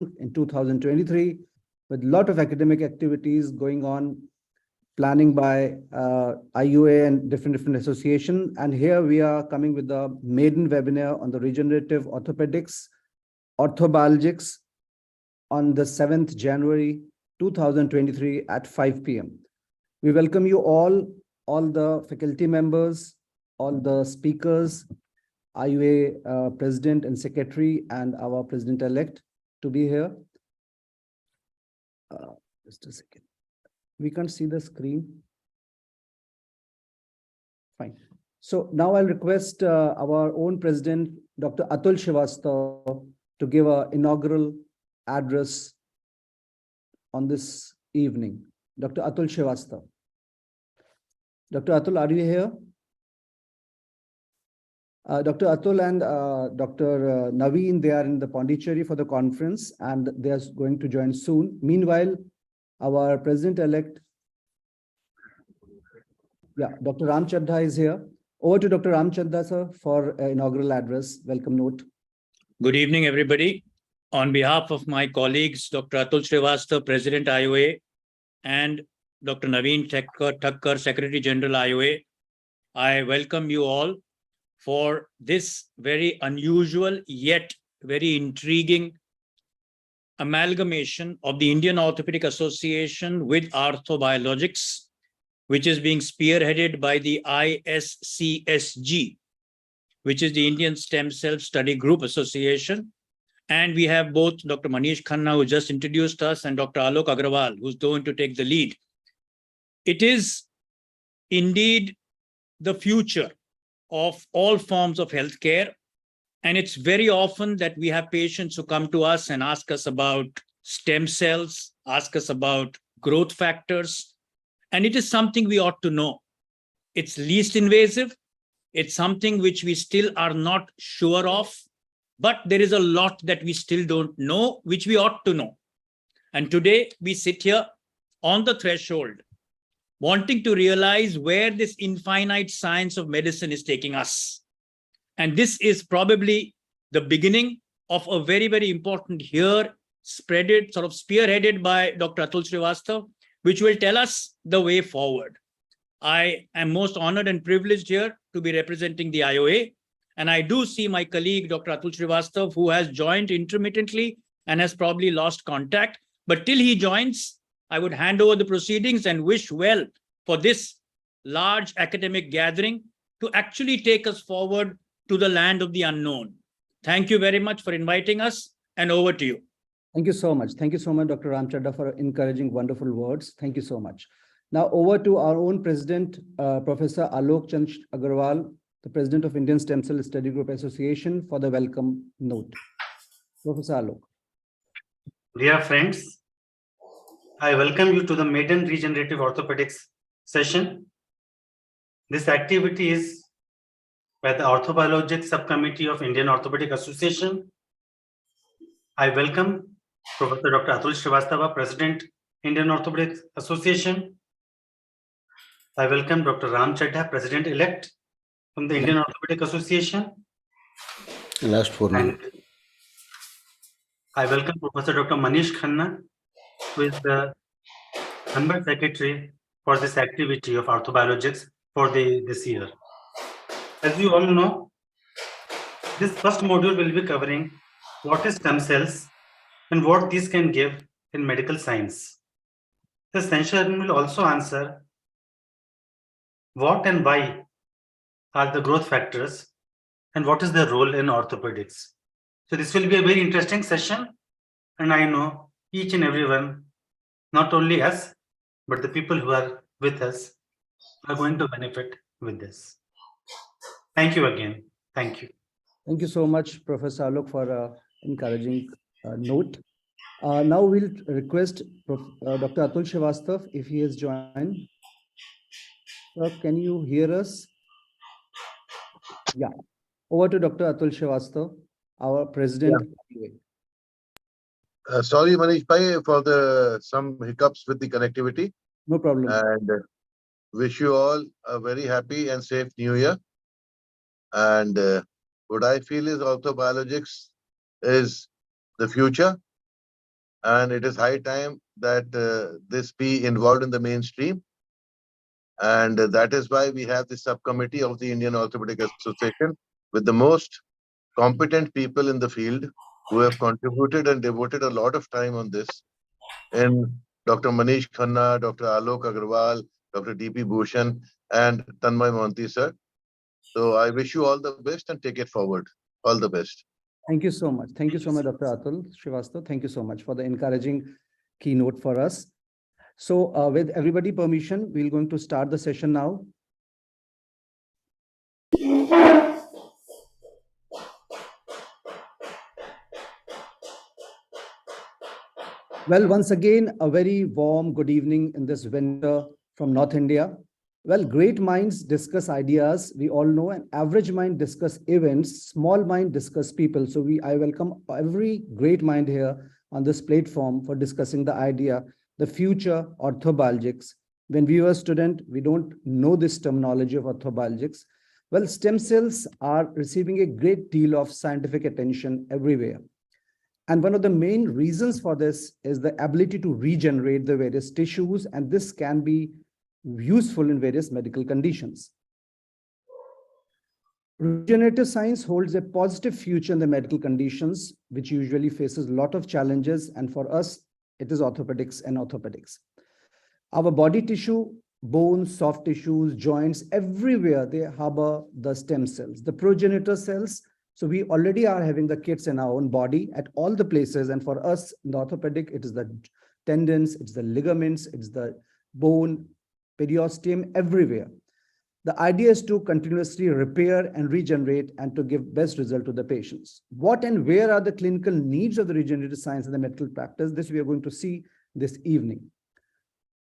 in 2023 with a lot of academic activities going on, planning by IOA and different association. And here we are coming with the maiden webinar on the regenerative orthopedics, orthobiologics on the 7th January 2023 at 5 p.m. We welcome you all the faculty members, all the speakers, IOA President and Secretary, and our President-elect to be here. Just a second. We can't see the screen. Fine. So now I'll request our own President, Dr. Atul Srivastava, to give an inaugural address on this evening. Dr. Atul Srivastava. Dr. Atul, are you here? Dr. Atul and Dr. Naveen, they are in the Pondicherry for the conference and they are going to join soon. Meanwhile, our President-elect, Dr. Ram Chaddha is here. Over to Dr. Ram Chaddha, sir, for inaugural address. Welcome note. Good evening, everybody. On behalf of my colleagues, Dr. Atul Srivastava, President IOA, and Dr. Naveen Thakkar, Secretary General IOA, I welcome you all for this very unusual yet very intriguing amalgamation of the Indian Orthopedic Association with Orthobiologics, which is being spearheaded by the ISCSG, which is the Indian Stem Cell Study Group Association. And we have both Dr. Manish Khanna, who just introduced us, and Dr. Alok Agrawal, who's going to take the lead. It is indeed the future of all forms of healthcare. And it's very often that we have patients who come to us and ask us about stem cells, ask us about growth factors. And it is something we ought to know. It's least invasive. It's something which we still are not sure of. But there is a lot that we still don't know, which we ought to know. And today we sit here on the threshold, wanting to realize where this infinite science of medicine is taking us. And this is probably the beginning of a very, very important here, spearheaded by Dr. Atul Srivastava, which will tell us the way forward. I am most honored and privileged here to be representing the IOA. And I do see my colleague, Dr. Atul Srivastava, who has joined intermittently and has probably lost contact. But till he joins, I would hand over the proceedings and wish well for this large academic gathering to actually take us forward to the land of the unknown. Thank you very much for inviting us, and over to you. Thank you so much. Thank you so much, Dr. Ram Chaddha, for encouraging wonderful words. Thank you so much. Now over to our own President, Professor Alok Agrawal, the President of Indian Stem Cell Study Group Association, for the welcome note. Professor Alok. Dear friends, I welcome you to the Maiden Regenerative Orthopaedics session. This activity is by the Orthobiologics Subcommittee of Indian Orthopaedic Association. I welcome Professor Dr. Atul Srivastava, President, Indian Orthopaedic Association. I welcome Dr. Ram Chaddha, President-elect from the Indian Orthopaedic Association. Last 4 minutes. I welcome Professor Dr. Manish Khanna, who is the Member Secretary for this activity of Orthobiologics for this year. As you all know, this first module will be covering what is stem cells and what these can give in medical science. The session will also answer what and why are the growth factors and what is their role in orthopedics. So this will be a very interesting session, and I know each and everyone, not only us, but the people who are with us are going to benefit with this. Thank you again. Thank you. Thank you so much, Professor Alok, for encouraging note. Now we'll request Dr. Atul Srivastava, if he has joined. Sir, can you hear us? Yeah. Over to Dr. Atul Srivastava, our President. Yeah. Sorry, Manish Bhai, for some hiccups with the connectivity. No problem. And wish you all a very happy and safe New Year. And what I feel is orthobiologics is the future. and it is high time that this be involved in the mainstream. And that is why we have the subcommittee of the Indian Orthopedic Association with the most competent people in the field who have contributed and devoted a lot of time on this. And Dr. Manish Khanna, Dr. Alok Agrawal, Dr. D.P. Bhushan, and Tanmoy Mohanty, sir. So I wish you all the best and take it forward. All the best. Thank you so much. Thank you so much, Dr. Atul Srivastava. Thank you so much for the encouraging keynote for us. So with everybody permission, we're going to start the session now. Well, once again, a very warm good evening in this winter from North India. Well, great minds discuss ideas. We all know an average mind discuss events, small mind discuss people. So I welcome every great mind here on this platform for discussing the idea, the future orthobiologics. When we were a student, we don't know this terminology of orthobiologics. Well, stem cells are receiving a great deal of scientific attention everywhere. And one of the main reasons for this is the ability to regenerate the various tissues, and this can be useful in various medical conditions. Regenerative science holds a positive future in the medical conditions, which usually faces a lot of challenges, and for us, it is orthopedics and orthopedics. Our body tissue, bones, soft tissues, joints, everywhere they harbor the stem cells, the progenitor cells. So we already are having the kits in our own body at all the places. And for us in the orthopedic, it is the tendons, it's the ligaments, it's the bone, periosteum, everywhere. The idea is to continuously repair and regenerate and to give best result to the patients. What and where are the clinical needs of the regenerative science and the medical practice? This we are going to see this evening.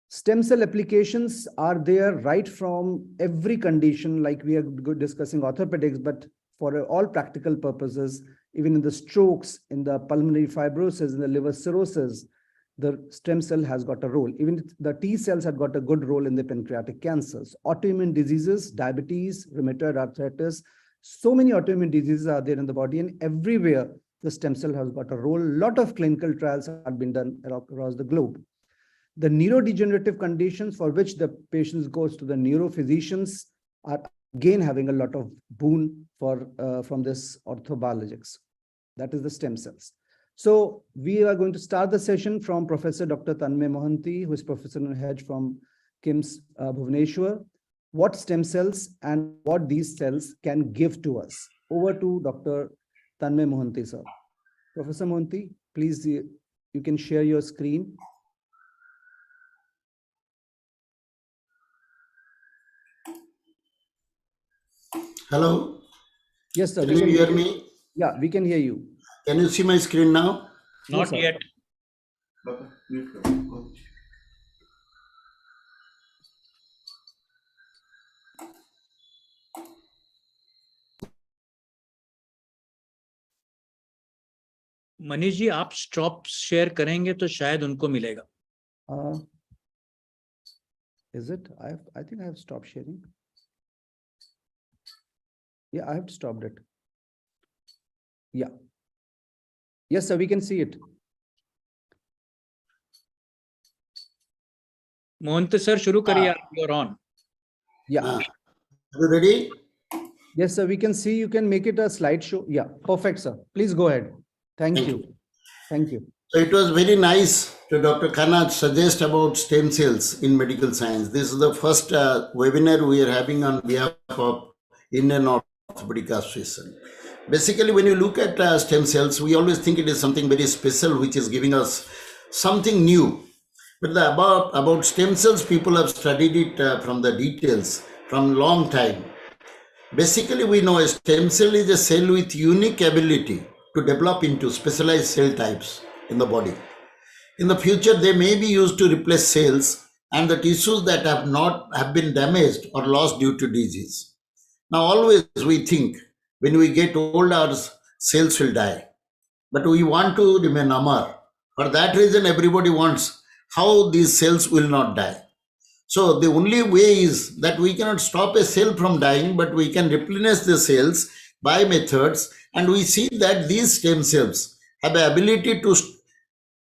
Stem cell applications are there right from every condition, like we are discussing orthopedics, but for all practical purposes, even in the strokes, in the pulmonary fibrosis, in the liver cirrhosis, the stem cell has got a role. Even the T cells have got a good role in the pancreatic cancers, autoimmune diseases, diabetes, rheumatoid arthritis. So many autoimmune diseases are there in the body, and everywhere the stem cell has got a role. A lot of clinical trials have been done across the globe. The neurodegenerative conditions for which the patients goes to the neurophysicians are again having a lot of boon for from this orthobiologics. That is the stem cells. So we are going to start the session from Professor Dr. Tanmoy Mohanty, who is Professor in Head from KIMS Bhubaneswar. What stem cells and what these cells can give to us. Over to Dr. Tanmoy Mohanty, sir. Professor Mohanty, please, you can share your screen. Hello. Yes, sir. Can you hear me? Yeah, we can hear you. Can you see my screen now? Not Yes, yet. Manish ji आप stop share करेंगे तो शायद उनको मिलेगा. Is it? I think I have stopped sharing. Yeah, I have stopped it. Yeah. Yes, sir, we can see it. Mohanty sir शुरू करिए, you're on. Yeah. Are you ready? Yes, sir, we can see. You can make it a slideshow. Yeah, perfect, sir. Please go ahead. Thank you. Thank you. So it was very nice to Dr. Khanna suggest about stem cells in medical science. This is the first webinar we are having on behalf of Indian Orthopaedic Association. Basically, when you look at stem cells, we always think it is something very special, which is giving us something new. But about stem cells, people have studied it from the details from long time. Basically, we know a stem cell is a cell with unique ability to develop into specialized cell types in the body. In the future, they may be used to replace cells and the tissues that have been damaged or lost due to disease. Now, always we think when we get old, our cells will die, but we want to remain amar. For that reason, everybody wants how these cells will not die. So the only way is that we cannot stop a cell from dying, but we can replenish the cells by methods, and we see that these stem cells have the ability to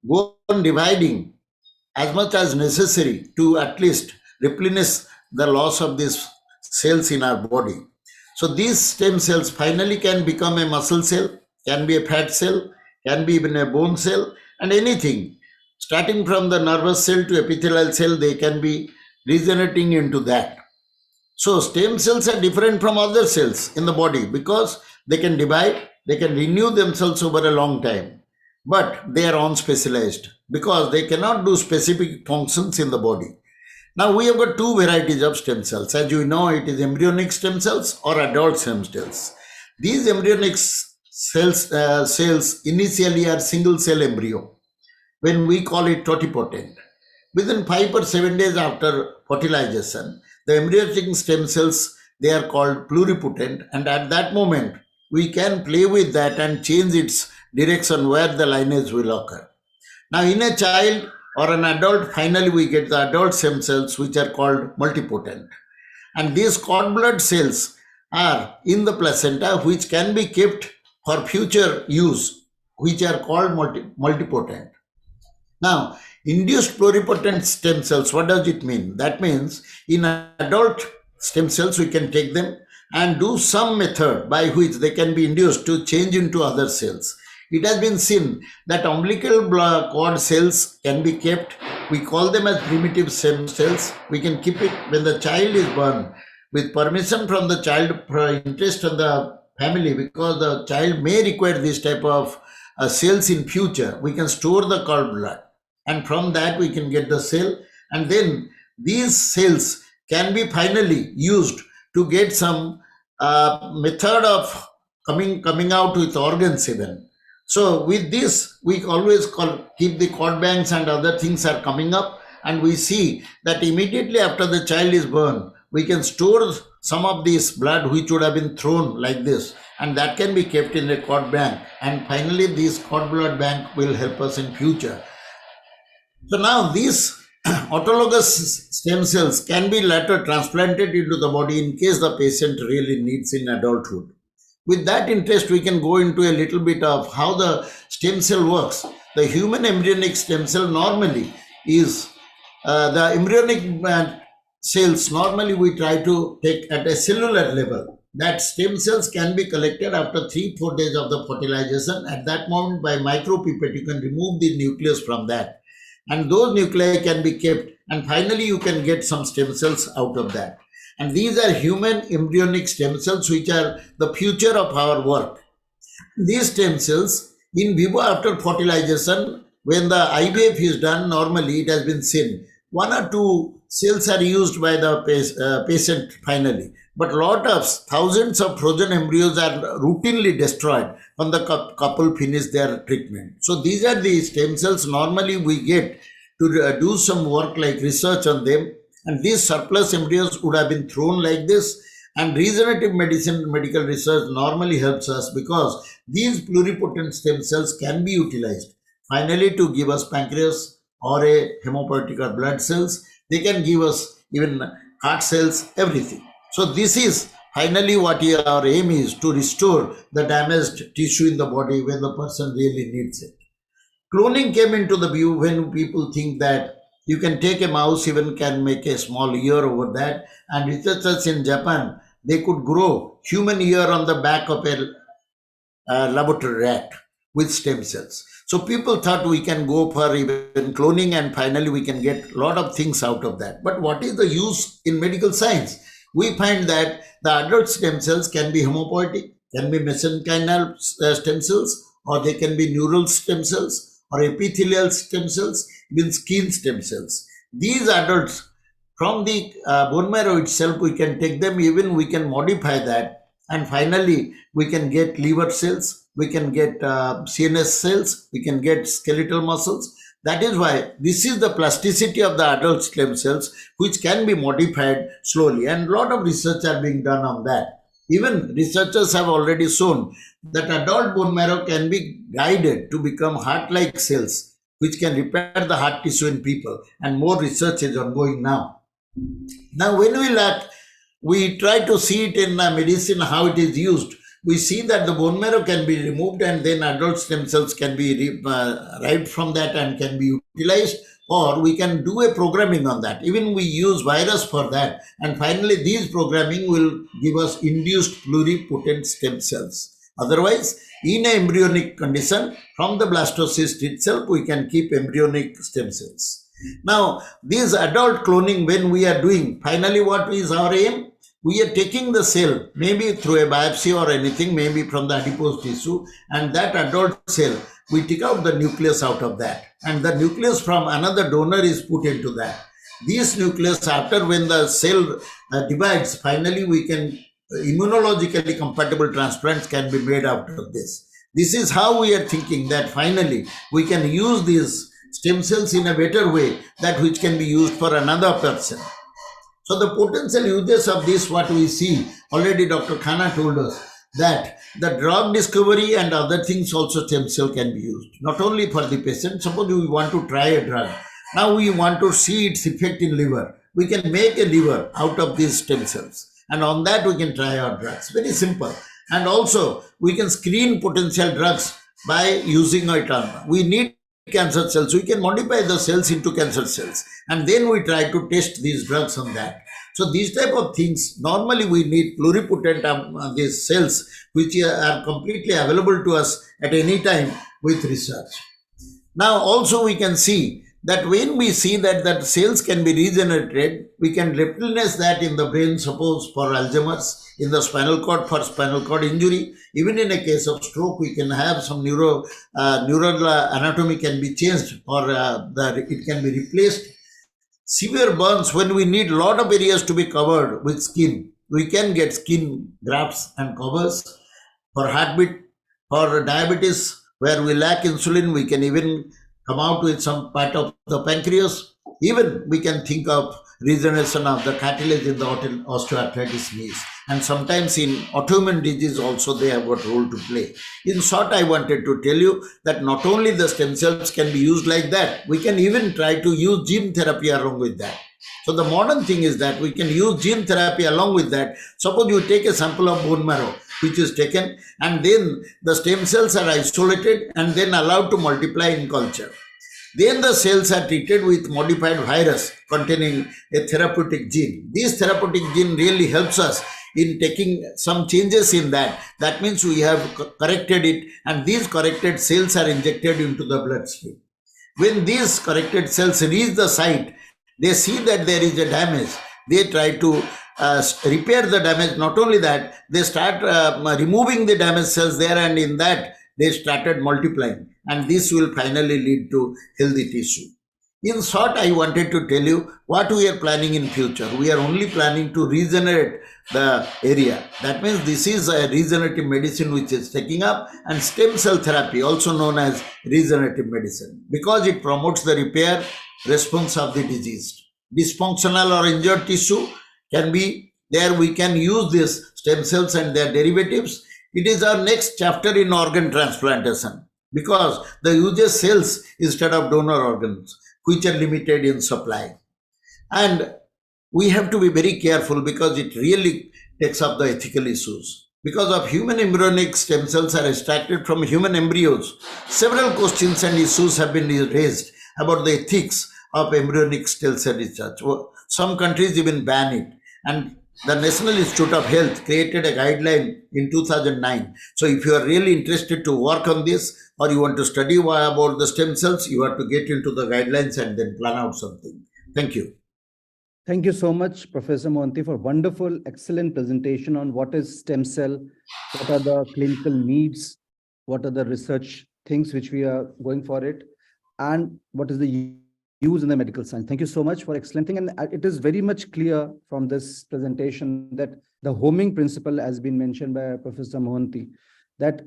go on dividing as much as necessary to at least replenish the loss of these cells in our body. So these stem cells finally can become a muscle cell, can be a fat cell, can be even a bone cell, and anything. Starting from the nervous cell to epithelial cell, they can be regenerating into that. So stem cells are different from other cells in the body because they can divide, they can renew themselves over a long time, but they are unspecialized because they cannot do specific functions in the body. Now we have got two varieties of stem cells. As you know, it is embryonic stem cells or adult stem cells. These embryonic cells initially are single cell embryo when we call it totipotent. Within 5 or 7 days after fertilization, the embryonic stem cells, they are called pluripotent, and at that moment we can play with that and change its direction where the lineage will occur. Now in a child or an adult, finally we get the adult stem cells which are called multipotent. And these cord blood cells are in the placenta which can be kept for future use, which are called multipotent. Now, induced pluripotent stem cells, what does it mean? That means in adult stem cells, we can take them and do some method by which they can be induced to change into other cells. It has been seen that umbilical cord cells can be kept. We call them as primitive stem cells. We can keep it when the child is born with permission from the child, interest on the family, because the child may require this type of cells in future. We can store the cord blood, and from that we can get the cell, and then these cells can be finally used to get some method of coming out with organs even. So with this, we always keep the cord banks and other things are coming up, and we see that immediately after the child is born, we can store some of this blood which would have been thrown like this, and that can be kept in a cord bank, and finally this cord blood bank will help us in future. So now these autologous stem cells can be later transplanted into the body in case the patient really needs in adulthood. With that interest, we can go into a little bit of how the stem cell works. The human embryonic stem cell normally is the embryonic cells normally we try to take at a cellular level. That stem cells can be collected after 3-4 days of the fertilization. At that moment, by micropipette, you can remove the nucleus from that, and those nuclei can be kept, and finally you can get some stem cells out of that. And these are human embryonic stem cells which are the future of our work. These stem cells in vivo after fertilization, when the IVF is done, normally it has been seen 1 or 2 cells are used by the patient finally, but lot of thousands of frozen embryos are routinely destroyed when the couple finish their treatment. So these are the stem cells normally we get to do some work like research on them, and these surplus embryos would have been thrown like this, and regenerative medicine medical research normally helps us because these pluripotent stem cells can be utilized finally to give us pancreas or a hemopoietic or blood cells. They can give us even heart cells, everything. So this is finally what our aim is, to restore the damaged tissue in the body when the person really needs it. Cloning came into the view when people think that you can take a mouse, even can make a small ear over that, and researchers in Japan, they could grow human ear on the back of a laboratory rat with stem cells. So people thought we can go for even cloning, and finally we can get a lot of things out of that. But what is the use in medical science? We find that the adult stem cells can be hemopoietic, can be mesenchymal stem cells, or they can be neural stem cells, or epithelial stem cells, even skin stem cells. These adults, from the bone marrow itself, we can take them, even we can modify that, and finally we can get liver cells, we can get CNS cells, we can get skeletal muscles. That is why this is the plasticity of the adult stem cells, which can be modified slowly, and a lot of research are being done on that. Even researchers have already shown that adult bone marrow can be guided to become heart-like cells, which can repair the heart tissue in people, and more research is ongoing now. Now, when we try to see it in medicine, how it is used. we see that the bone marrow can be removed and then adult stem cells can be derived from that and can be utilized, or we can do a programming on that. Even we use virus for that. And finally, these programming will give us induced pluripotent stem cells. Otherwise, in an embryonic condition, from the blastocyst itself, we can keep embryonic stem cells. Now, this adult cloning, when we are doing, finally, what is our aim? We are taking the cell, maybe through a biopsy or anything, maybe from the adipose tissue, and that adult cell, we take out the nucleus out of that. And the nucleus from another donor is put into that. This nucleus, after when the cell divides, finally we can, immunologically compatible transplants can be made out of this. This is how we are thinking that finally we can use these stem cells in a better way, that which can be used for another person. So the potential uses of this, what we see, already Dr. Khanna told us that the drug discovery and other things also stem cell can be used. Not only for the patient, suppose we want to try a drug. Now we want to see its effect in liver. We can make a liver out of these stem cells. And on that we can try our drugs. Very simple. And also we can screen potential drugs by using it on. We need cancer cells. We can modify the cells into cancer cells. And then we try to test these drugs on that. So these type of things, normally we need pluripotent these cells which are completely available to us at any time with research. Now also we can see that when we see that cells can be regenerated, we can replenish that in the brain, suppose for Alzheimer's, in the spinal cord for spinal cord injury. Even in a case of stroke, we can have some neural anatomy can be changed, or it can be replaced. Severe burns, when we need a lot of areas to be covered with skin, we can get skin grafts and covers. For heartbeat, for diabetes, where we lack insulin, we can even come out with some part of the pancreas. Even we can think of regeneration of the cartilage in the osteoarthritis knees. And sometimes in autoimmune disease also they have got a role to play. In short, I wanted to tell you that not only the stem cells can be used like that, we can even try to use gene therapy along with that. So the modern thing is that we can use gene therapy along with that. Suppose you take a sample of bone marrow, which is taken, and then the stem cells are isolated and then allowed to multiply in culture. Then the cells are treated with modified virus containing a therapeutic gene. This therapeutic gene really helps us in taking some changes in that. That means we have corrected it, and these corrected cells are injected into the bloodstream. When these corrected cells reach the site, they see that there is a damage. They try to repair the damage. Not only that, they start removing the damaged cells there, and in that they started multiplying. And this will finally lead to healthy tissue. In short, I wanted to tell you what we are planning in future. We are only planning to regenerate the area. That means this is a regenerative medicine which is taking up, and stem cell therapy, also known as regenerative medicine, because it promotes the repair response of the diseased. Dysfunctional or injured tissue can be there. We can use these stem cells and their derivatives. It is our next chapter in organ transplantation, because the uses cells instead of donor organs, which are limited in supply. And we have to be very careful, because it really takes up the ethical issues. Because of human embryonic stem cells are extracted from human embryos, several questions and issues have been raised about the ethics of embryonic stem cell research. Some countries even ban it. And the National Institute of Health created a guideline in 2009. So if you are really interested to work on this, or you want to study about the stem cells, you have to get into the guidelines and then plan out something. Thank you. Thank you so much, Professor Mohanty, for wonderful, excellent presentation on what is stem cell, what are the clinical needs, what are the research things which we are going for it, and what is the use in the medical science. Thank you so much for excellent thing. And it is very much clear from this presentation that the homing principle has been mentioned by Professor Mohanty, that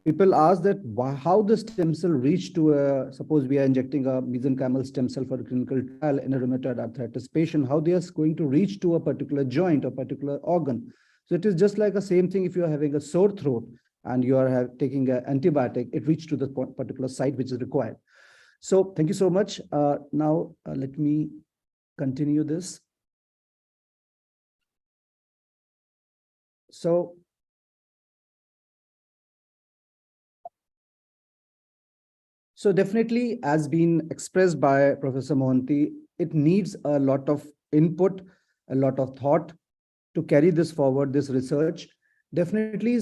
people ask that how the stem cell reach to suppose we are injecting a mesenchymal stem cell for a clinical trial in a rheumatoid arthritis patient, how they are going to reach to a particular joint or particular organ. So it is just like the same thing. If you are having a sore throat and you are taking an antibiotic, it reaches to the particular site which is required. So thank you so much. Now let me continue this. So So definitely, as been expressed by Professor Mohanty, it needs a lot of input, a lot of thought to carry this forward, this research. Definitely,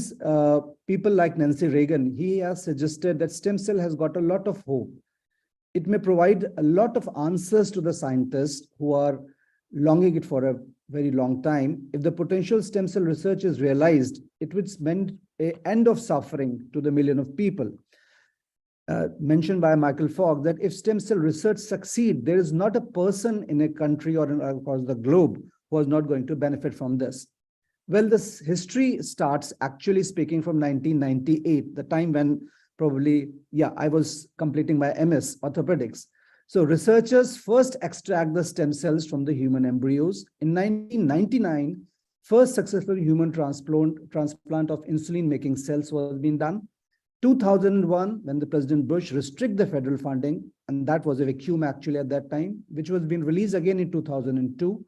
people like Nancy Reagan, he has suggested that stem cell has got a lot of hope. It may provide a lot of answers to the scientists who are longing it for a very long time. If the potential stem cell research is realized, it would mean an end of suffering to the million of people. Mentioned by Michael Fogg that if stem cell research succeed, there is not a person in a country or across the globe who is not going to benefit from this. Well, this history starts actually speaking from 1998, the time when probably, I was completing my MS Orthopedics. So researchers first extract the stem cells from the human embryos. In 1999, first successful human transplant of insulin-making cells was being done. 2001, when the President Bush restricted the federal funding, and that was a vacuum actually at that time, which was being released again in 2002.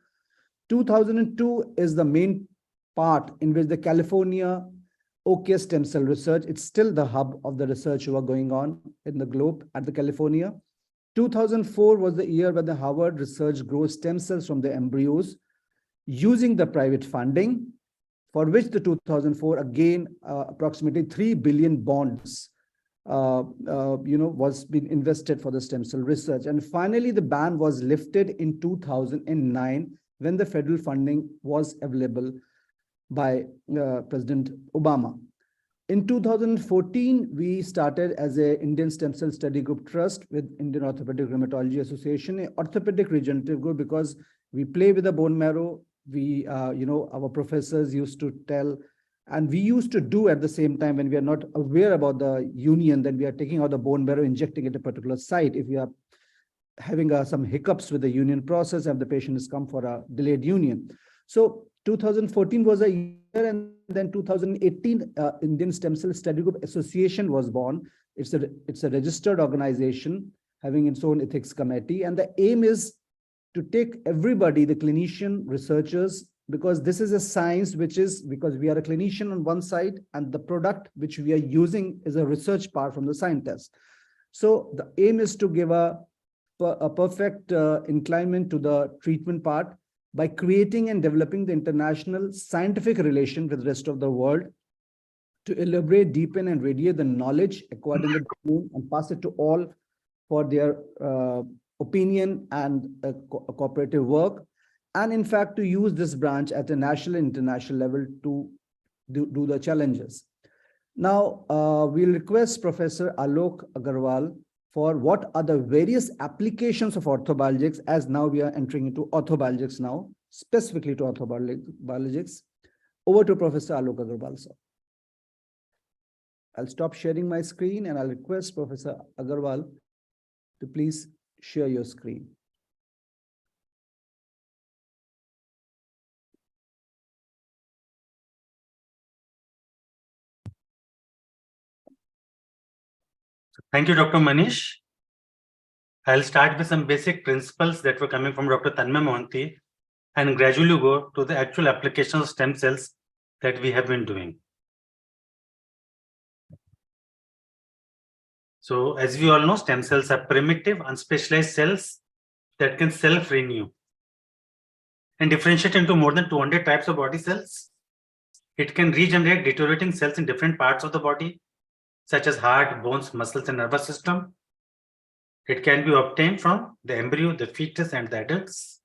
2002 is the main part in which the California OK stem cell research, it's still the hub of the research who are going on in the globe at the California. 2004 was the year when the Harvard research grows stem cells from the embryos using the private funding, for which the 2004 again approximately 3 billion bonds was being invested for the stem cell research. And finally the ban was lifted in 2009 when the federal funding was available by President Obama. In 2014, we started as a Indian Stem Cell Study Group Trust with Indian Orthopedic Rheumatology Association, an orthopedic regenerative group, because we play with the bone marrow. We, our professors used to tell, and we used to do at the same time when we are not aware about the union, then we are taking out the bone marrow, injecting at a particular site. If we are having some hiccups with the union process and the patient has come for a delayed union. So 2014 was a year, and then 2018, Indian Stem Cell Study Group Association was born. It's a registered organization having its own ethics committee, and the aim is to take everybody, the clinician, researchers, because this is a science which is, because we are a clinician on one side and the product which we are using is a research part from the scientist. So the aim is to give a perfect inclination to the treatment part by creating and developing the international scientific relation with the rest of the world to elaborate, deepen, and radiate the knowledge acquired in the domain and pass it to all for their opinion and cooperative work, and in fact to use this branch at a national and international level to do the challenges. Now we'll request Professor Alok Agrawal for what are the various applications of orthobiologics, as now we are entering into orthobiologics now, specifically to orthobiologics. Over to Professor Alok Agrawal, sir. I'll stop sharing my screen and I'll request Professor Agrawal to please share your screen. Thank you, Dr. Manish. I'll start with some basic principles that were coming from Dr. Tanmoy Mohanty and gradually go to the actual application of stem cells that we have been doing. So as we all know, stem cells are primitive, unspecialized cells that can self-renew and differentiate into more than 200 types of body cells. It can regenerate deteriorating cells in different parts of the body, such as heart, bones, muscles, and nervous system. It can be obtained from the embryo, the fetus, and the adults.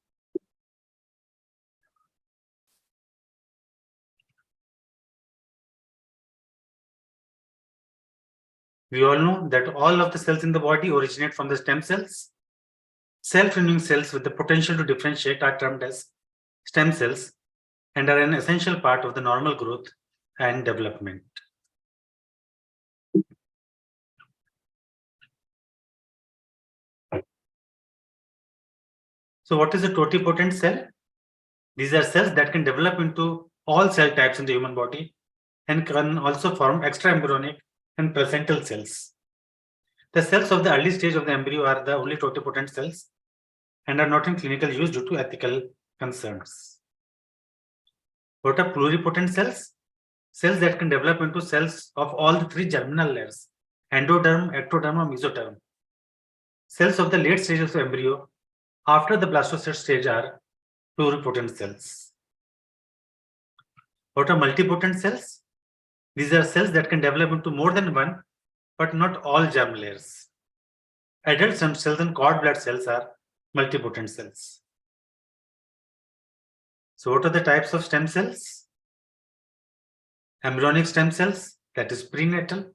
We all know that all of the cells in the body originate from the stem cells. Self-renewing cells with the potential to differentiate are termed as stem cells and are an essential part of the normal growth and development. So what is a totipotent cell? These are cells that can develop into all cell types in the human body and can also form extraembryonic and placental cells. The cells of the early stage of the embryo are the only totipotent cells and are not in clinical use due to ethical concerns. What are pluripotent cells? Cells that can develop into cells of all the three germinal layers: endoderm, ectoderm, or mesoderm. cells of the late stages of embryo after the blastocyst stage are pluripotent cells. What are multipotent cells? These are cells that can develop into more than one, but not all germ layers. Adult stem cells and cord blood cells are multipotent cells. So what are the types of stem cells? Embryonic stem cells, that is prenatal.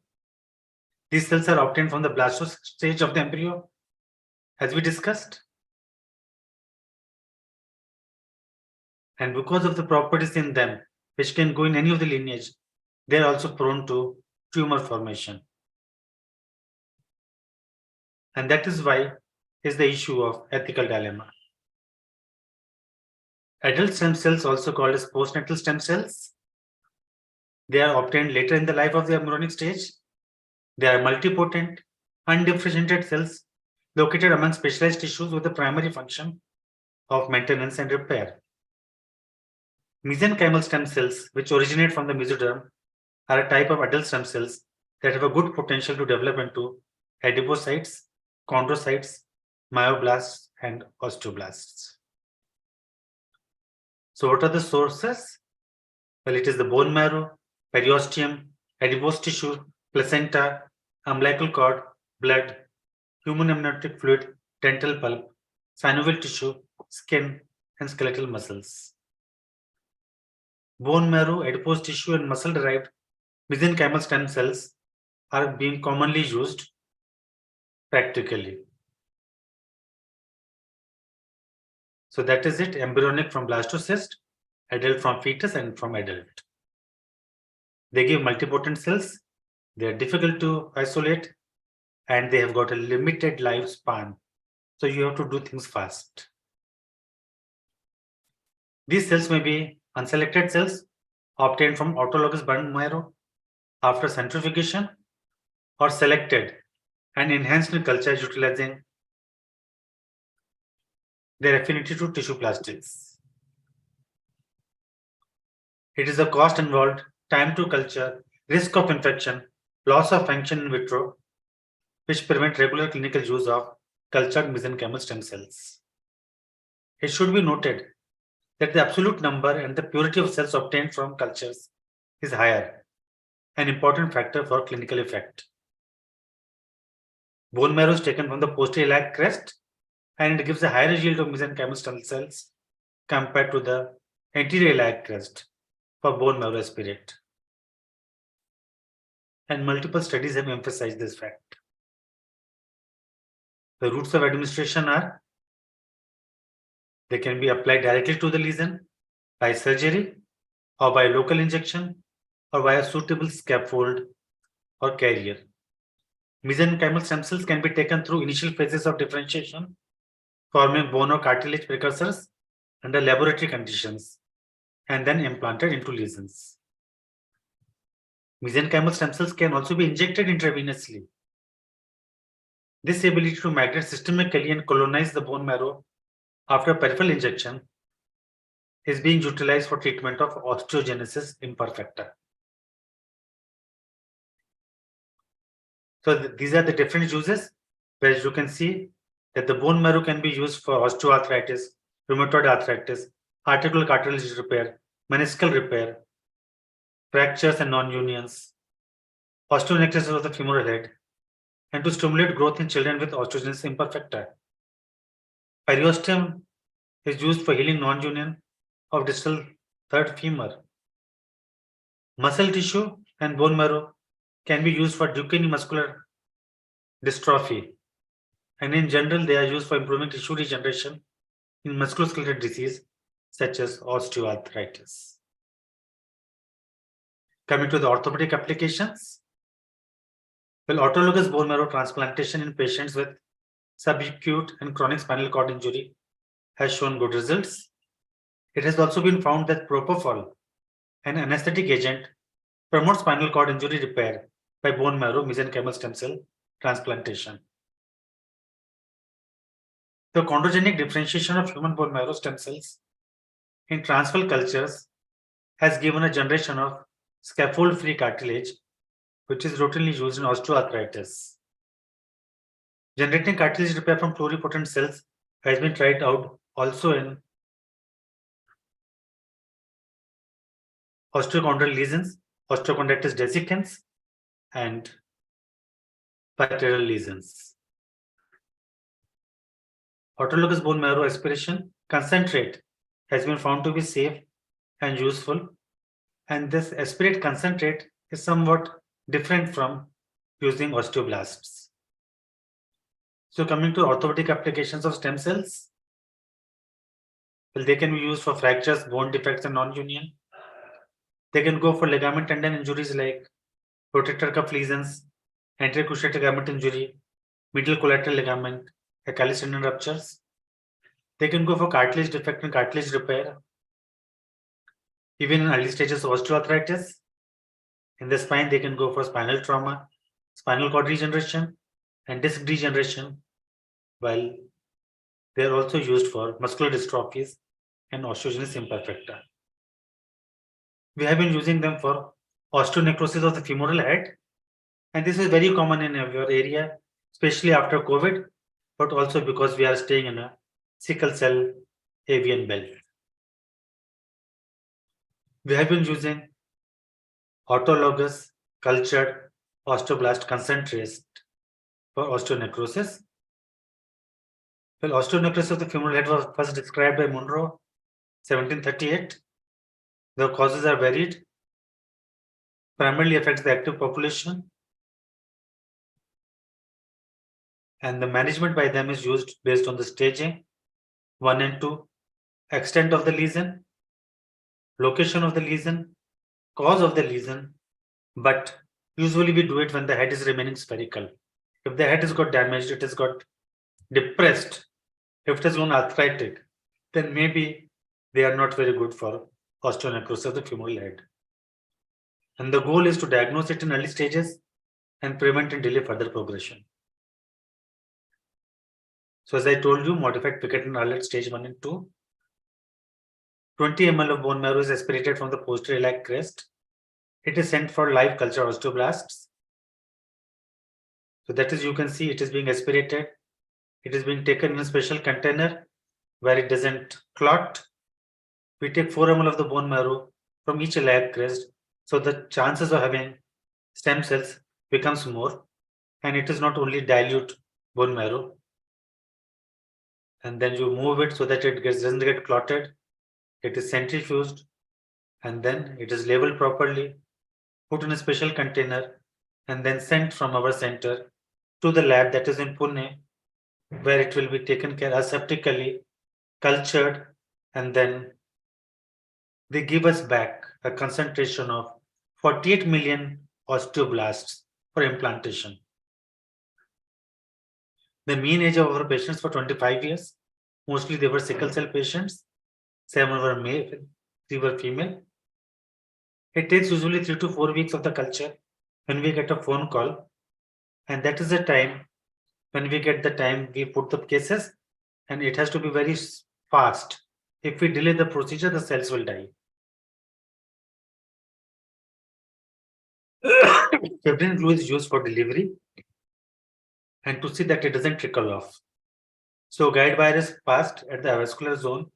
These cells are obtained from the blastocyst stage of the embryo, as we discussed. And because of the properties in them, which can go in any of the lineage, they are also prone to tumor formation. And that is why is the issue of ethical dilemma. Adult stem cells, also called as postnatal stem cells, they are obtained later in the life of the embryonic stage. They are multipotent, undifferentiated cells located among specialized tissues with the primary function of maintenance and repair. Mesenchymal stem cells, which originate from the mesoderm, are a type of adult stem cells that have a good potential to develop into adipocytes, chondrocytes, myoblasts, and osteoblasts. So what are the sources? Well, it is the bone marrow, periosteum, adipose tissue, placenta, umbilical cord, blood, human amniotic fluid, dental pulp, synovial tissue, skin, and skeletal muscles. Bone marrow, adipose tissue, and muscle-derived mesenchymal stem cells are being commonly used practically. So that is it, embryonic from blastocyst, adult from fetus, and from adult. They give multipotent cells, they are difficult to isolate, and they have got a limited lifespan. So you have to do things fast. These cells may be unselected cells obtained from autologous bone marrow after centrifugation, or selected and enhanced in culture utilizing their affinity to tissue plastics. It is a cost involved, time to culture, risk of infection, loss of function in vitro, which prevent regular clinical use of cultured mesenchymal stem cells. It should be noted that the absolute number and the purity of cells obtained from cultures is higher, an important factor for clinical effect. Bone marrow is taken from the posterior iliac crest, and it gives a higher yield of mesenchymal stem cells compared to the anterior iliac crest for bone marrow aspirate. And multiple studies have emphasized this fact. The routes of administration are: they can be applied directly to the lesion by surgery, or by local injection, or by a suitable scaffold or carrier. Mesenchymal stem cells can be taken through initial phases of differentiation, forming bone or cartilage precursors under laboratory conditions, and then implanted into lesions. Mesenchymal stem cells can also be injected intravenously. This ability to migrate systemically and colonize the bone marrow after peripheral injection is being utilized for treatment of osteogenesis imperfecta. So these are the different uses, where you can see that the bone marrow can be used for osteoarthritis, rheumatoid arthritis, articular cartilage repair, meniscal repair, fractures and non-unions, osteonecrosis of the femoral head, and to stimulate growth in children with osteogenesis imperfecta. Periosteum is used for healing non-union of distal third femur. Muscle tissue and bone marrow can be used for Duchenne muscular dystrophy, and in general they are used for improving tissue regeneration in musculoskeletal disease such as osteoarthritis. Coming to the orthopedic applications, well, autologous bone marrow transplantation in patients with subacute and chronic spinal cord injury has shown good results. It has also been found that propofol, an anesthetic agent, promotes spinal cord injury repair by bone marrow mesenchymal stem cell transplantation. The chondrogenic differentiation of human bone marrow stem cells in transfer cultures has given a generation of scaffold-free cartilage, which is routinely used in osteoarthritis. Generating cartilage repair from pluripotent cells has been tried out also in osteochondral lesions, osteochondritis dissecans, and lateral lesions. Autologous bone marrow aspiration concentrate has been found to be safe and useful, and this aspirate concentrate is somewhat different from using osteoblasts. So coming to orthopedic applications of stem cells, well, they can be used for fractures, bone defects, and non-union. They can go for ligament tendon injuries like rotator cuff lesions, anterior cruciate ligament injury, medial collateral ligament, Achilles tendon ruptures. They can go for cartilage defect and cartilage repair, even in early stages of osteoarthritis. In the spine, they can go for spinal trauma, spinal cord regeneration, and disc degeneration, while they are also used for muscular dystrophies and osteogenesis imperfecta. We have been using them for osteonecrosis of the femoral head, and this is very common in our area, especially after COVID, but also because we are staying in a sickle cell avian belt. We have been using autologous cultured osteoblast concentrates for osteonecrosis. Well, osteonecrosis of the femoral head was first described by Monroe, 1738. The causes are varied. Primarily affects the active population, and the management by them is used based on the staging 1 and 2, extent of the lesion, location of the lesion, cause of the lesion, but usually we do it when the head is remaining spherical. If the head has got damaged, it has got depressed, if it has gone arthritic, then maybe they are not very good for osteonecrosis of the femoral head. And the goal is to diagnose it in early stages and prevent and delay further progression. So as I told you, modified Pickett and Arlett stage 1 and 2. 20 ml of bone marrow is aspirated from the posterior iliac crest. It is sent for live culture osteoblasts. So that is, you can see it is being aspirated. It is being taken in a special container where it doesn't clot. We take 4 ml of the bone marrow from each iliac crest, so the chances of having stem cells becomes more, and it is not only dilute bone marrow. And then you move it so that it doesn't get clotted. It is centrifuged, and then it is labeled properly, put in a special container, and then sent from our center to the lab that is in Pune, where it will be taken care aseptically, cultured, and then they give us back a concentration of 48 million osteoblasts for implantation. The mean age of our patients for 25 years. Mostly they were sickle cell patients. 7 were male, 3 were female. It takes usually 3 to 4 weeks of the culture when we get a phone call. And that is the time when we get the time we put the cases, and it has to be very fast. If we delay the procedure, the cells will die. Fibrin glue is used for delivery and to see that it doesn't trickle off. So guide wire is passed at the avascular zone.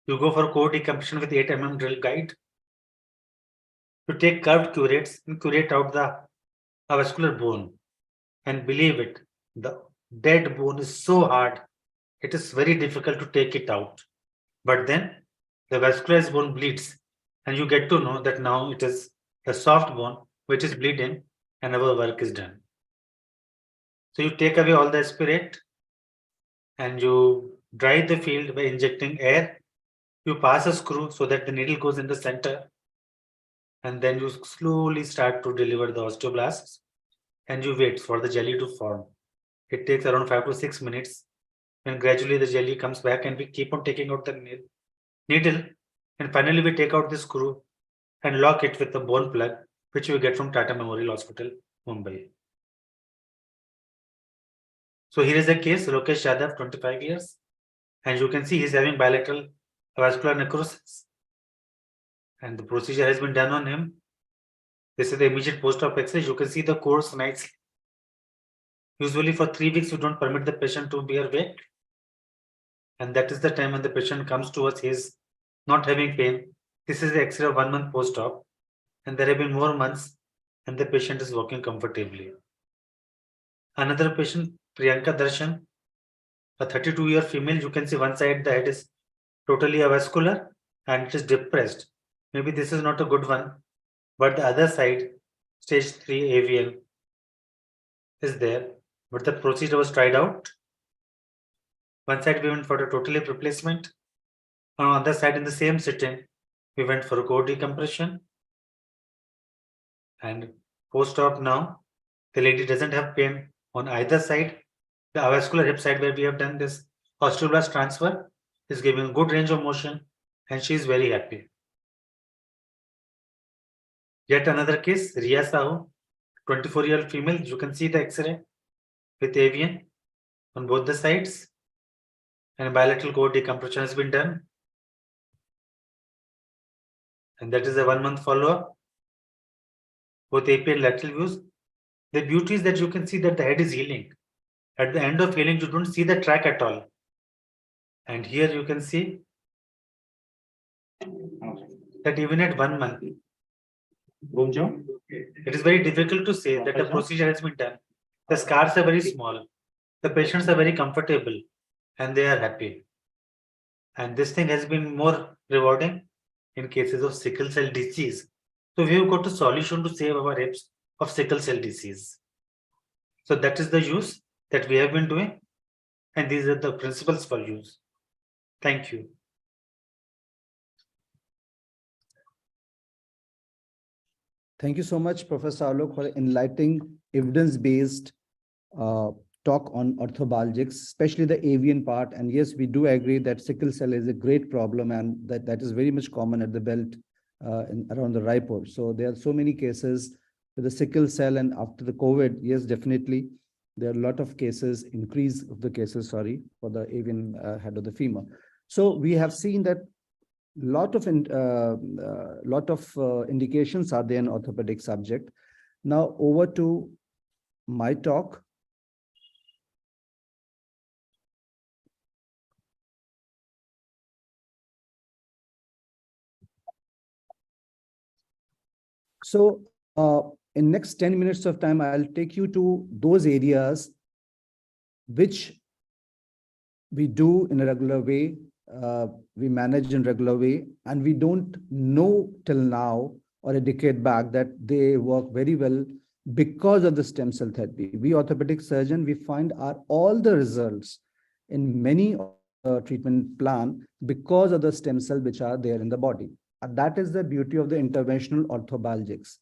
You go for core decompression with 8 mm drill guide. You take curved curates and curate out the avascular bone. And believe it, the dead bone is so hard, it is very difficult to take it out. But then the vascularized bone bleeds, and you get to know that now it is the soft bone which is bleeding, and our work is done. So you take away all the aspirate and you dry the field by injecting air. You pass a screw so that the needle goes in the center, and then you slowly start to deliver the osteoblasts, and you wait for the jelly to form. It takes around 5 to 6 minutes, and gradually the jelly comes back, and we keep on taking out the needle, and finally we take out the screw and lock it with the bone plug, which we get from Tata Memorial Hospital, Mumbai. So here is a case, Lokesh Chaddha, 25 years, and you can see he's having bilateral avascular necrosis, and the procedure has been done on him. This is the immediate post-op X-ray. You can see the course nicely. Usually for 3 weeks, we don't permit the patient to bear weight. And that is the time when the patient comes to us, he is not having pain. This is the X-ray of 1 month post-op. And there have been more months and the patient is walking comfortably. Another patient, Priyanka Darshan, a 32-year female, you can see one side the head is totally avascular and it is depressed. Maybe this is not a good one, but the other side, stage 3 AVL, is there. But the procedure was tried out. One side we went for a total hip replacement. On the other side, in the same sitting, we went for a core decompression. And post-op now, the lady doesn't have pain on either side. The avascular hip side where we have done this osteoblast transfer is giving good range of motion and she is very happy. Yet another case, Riya Sahu, 24-year-old female. You can see the X-ray with avian on both the sides and bilateral core decompression has been done. And that is a 1 month follow-up. Both AP and lateral views. The beauty is that you can see that the head is healing. At the end of healing, you don't see the track at all. And here you can see that even at 1 month, it is very difficult to say that the procedure has been done. The scars are very small. The patients are very comfortable and they are happy. And this thing has been more rewarding in cases of sickle cell disease. So we have got a solution to save our hips of sickle cell disease. So that is the use that we have been doing. And these are the principles for use. Thank you. Thank you so much, Professor Alok, for enlightening evidence-based talk on orthobiologics, especially the avian part. And yes, we do agree that sickle cell is a great problem and that is very much common at the belt around the Raipur. So there are so many cases with the sickle cell, and after the COVID, yes, definitely, there are a lot of cases, increase of the cases, sorry, for the avian head of the femur. So we have seen that lot of indications are there in orthopedic subject. Now over to my talk. So in next 10 minutes of time, I'll take you to those areas which we do in a regular way, we manage in a regular way, and we don't know till now or a decade back that they work very well because of the stem cell therapy. We orthopedic surgeon, we find all the results in many treatment plan because of the stem cell which are there in the body. And that is the beauty of the interventional orthobiologics.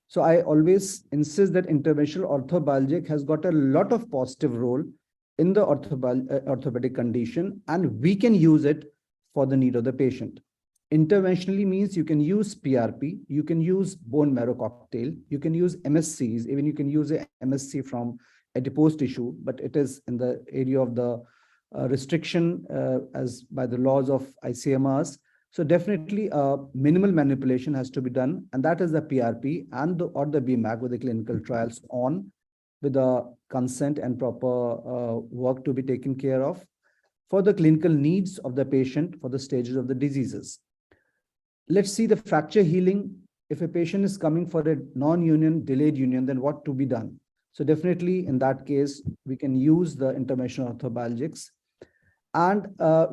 So I always insist that interventional orthobiologic has got a lot of positive role in the orthopedic condition, and we can use it for the need of the patient. Interventionally means you can use PRP, you can use bone marrow cocktail, you can use MSCs, even you can use a MSC from adipose tissue, but it is in the area of the restriction as by the laws of ICMRs. So definitely minimal manipulation has to be done, and that is the PRP and or the BMAC with the clinical trials on, with the consent and proper work to be taken care of for the clinical needs of the patient for the stages of the diseases. Let's see the fracture healing. If a patient is coming for a non-union, delayed union, then what to be done? So definitely in that case, we can use the interventional orthobiologics. And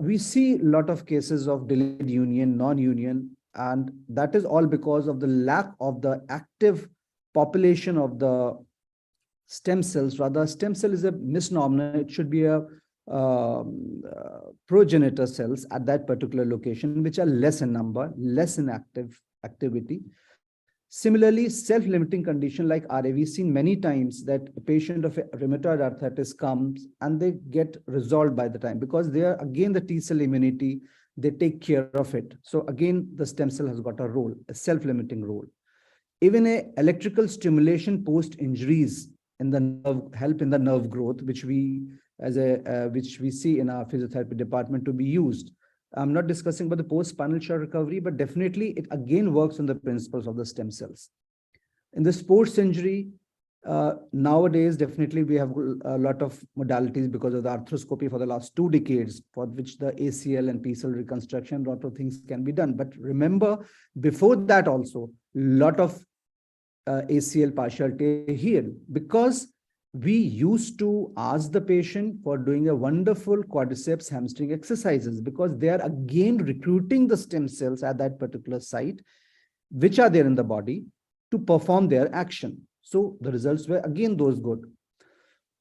we see a lot of cases of delayed union, non-union, and that is all because of the lack of the active population of the stem cells. Rather, stem cell is a misnomer. It should be a progenitor cells at that particular location, which are less in number, less in activity. Similarly, self-limiting condition like RA, we've seen many times that a patient of rheumatoid arthritis comes and they get resolved by the time, because they are again the T cell immunity, they take care of it. So again, the stem cell has got a role, a self-limiting role. Even a electrical stimulation post injuries in the nerve, help in the nerve growth, which we see in our physiotherapy department to be used. I'm not discussing about the post-spinal cord recovery, but definitely it again works on the principles of the stem cells. In the sports injury, Nowadays, definitely we have a lot of modalities because of the arthroscopy for the last 2 decades, for which the ACL and PCL reconstruction, a lot of things can be done. But remember, before that also, a lot of ACL partial tear healed, because we used to ask the patient for doing a wonderful quadriceps hamstring exercises, because they are again recruiting the stem cells at that particular site, which are there in the body, to perform their action. So the results were again those good.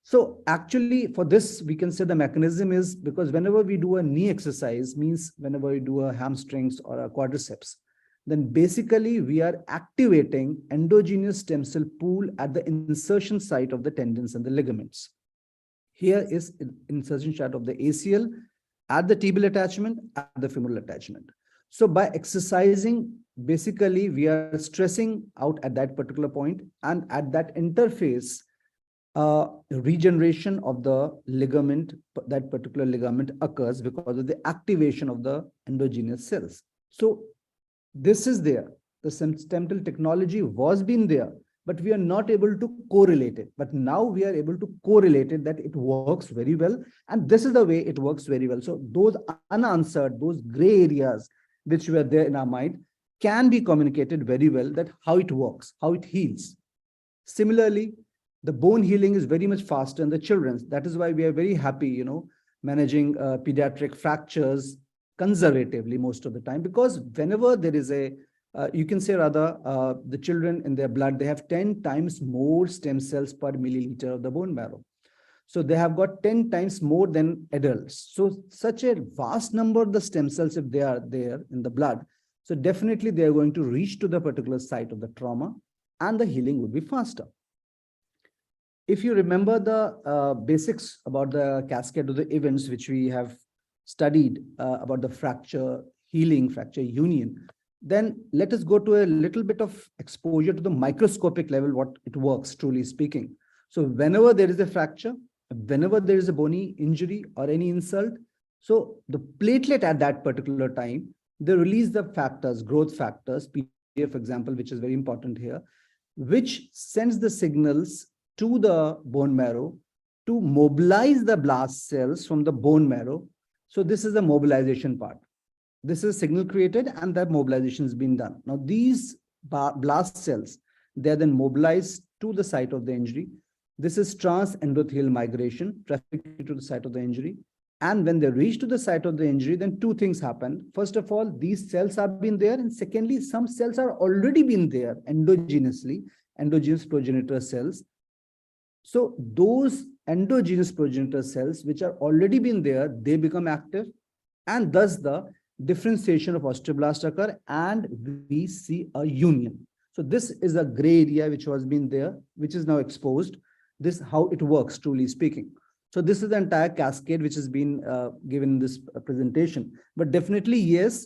So actually for this, we can say the mechanism is because whenever we do a knee exercise, means whenever we do a hamstrings or a quadriceps, then basically we are activating endogenous stem cell pool at the insertion site of the tendons and the ligaments. Here is insertion site of the ACL at the tibial attachment, at the femoral attachment. So by exercising, basically we are stressing out at that particular point, and at that interface, regeneration of the ligament, that particular ligament occurs because of the activation of the endogenous cells. So this is there. The stem cell technology was been there, but we are not able to correlate it. But now we are able to correlate it, that it works very well. And this is the way it works very well. So those unanswered, those gray areas which were there in our mind can be communicated very well, that how it works, how it heals. Similarly, the bone healing is very much faster in the children. That is why we are very happy, managing pediatric fractures conservatively most of the time, because whenever there is a, you can say rather, the children in their blood, they have 10 times more stem cells per milliliter of the bone marrow. So they have got 10 times more than adults. So such a vast number of the stem cells, if they are there in the blood, so definitely they are going to reach to the particular site of the trauma, and the healing would be faster. If you remember the basics about the cascade of the events which we have studied about the fracture healing, fracture union, then let us go to a little bit of exposure to the microscopic level, what it works, truly speaking. So whenever there is a fracture, whenever there is a bony injury or any insult, so the platelet at that particular time, they release the factors, growth factors, PGF, for example, which is very important here, which sends the signals to the bone marrow to mobilize the blast cells from the bone marrow. So this is the mobilization part. This is signal created and that mobilization has been done. Now these blast cells, they are then mobilized to the site of the injury. This is transendothelial migration, traffic to the site of the injury. And when they reach to the site of the injury, then 2 things happen. First of all, these cells have been there. And secondly, some cells are already been there endogenously, endogenous progenitor cells. So those endogenous progenitor cells, which are already been there, they become active, and thus the differentiation of osteoblasts occur, and we see a union. So this is a gray area which was been there, which is now exposed. This is how it works, truly speaking. So this is the entire cascade which has been given in this presentation. But definitely, yes,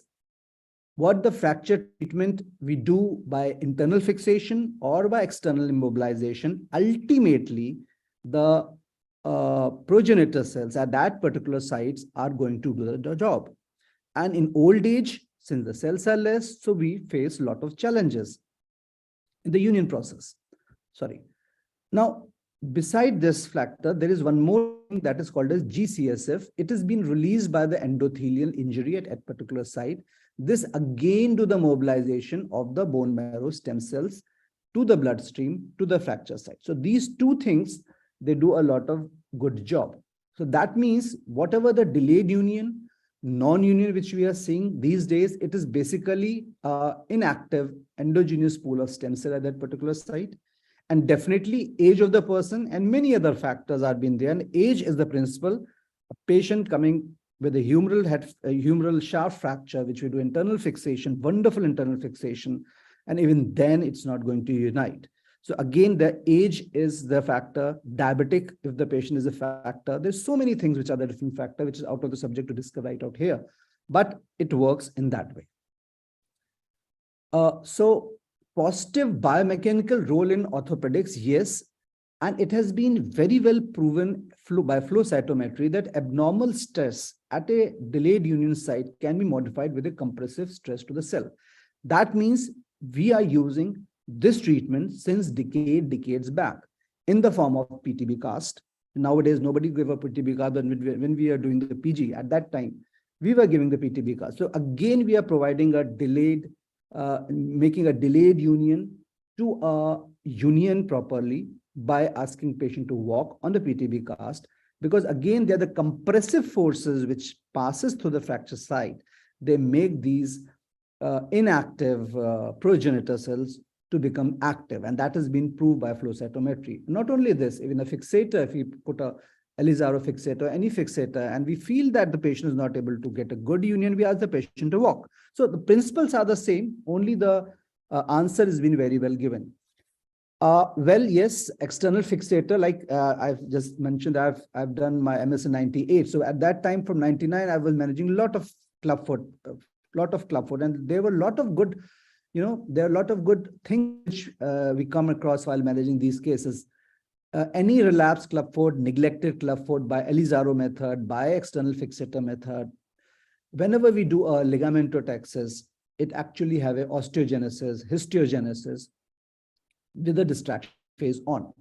what the fracture treatment we do by internal fixation or by external immobilization, ultimately the progenitor cells at that particular sites are going to do the job. And in old age, since the cells are less, so we face a lot of challenges in the union process. Sorry. Now, beside this factor, there is one more thing that is called as GCSF. It has been released by the endothelial injury at a particular site. This again do the mobilization of the bone marrow stem cells to the bloodstream, to the fracture site. So these 2 things, they do a lot of good job. So that means whatever the delayed union, non-union which we are seeing these days, it is basically inactive endogenous pool of stem cell at that particular site. And definitely age of the person and many other factors are being there. And age is the principle. A patient coming with a humeral shaft fracture, which we do internal fixation, wonderful internal fixation, and even then it's not going to unite. So again, the age is the factor. Diabetic, if the patient is a factor. There's so many things which are the different factor, which is out of the subject to discuss right out here, but it works in that way. So positive biomechanical role in orthopedics, yes, and it has been very well proven by flow cytometry that abnormal stress at a delayed union site can be modified with a compressive stress to the cell. That means we are using this treatment since decades back. in the form of PTB cast. Nowadays, nobody gave a PTB cast, but when we are doing the PG, at that time, we were giving the PTB cast. So again, we are providing a delayed, making a delayed union to a union properly by asking patient to walk on the PTB cast, because again, they're the compressive forces which passes through the fracture site. They make these inactive progenitor cells to become active, and that has been proved by flow cytometry. Not only this, even a fixator, if we put a Elizaro fixator, any fixator, and we feel that the patient is not able to get a good union, we ask the patient to walk. So the principles are the same, only the answer has been very well given. Well, yes, external fixator, like I've just mentioned, I've done my MS in 98. So at that time, from 99, I was managing a lot of clubfoot, and there were a lot of good, there are a lot of good things which we come across while managing these cases. Any relapsed clubfoot, neglected clubfoot by Elizaro method, by external fixator method, whenever we do a ligamentotaxis, it actually have a osteogenesis, histiogenesis with the distraction phase on.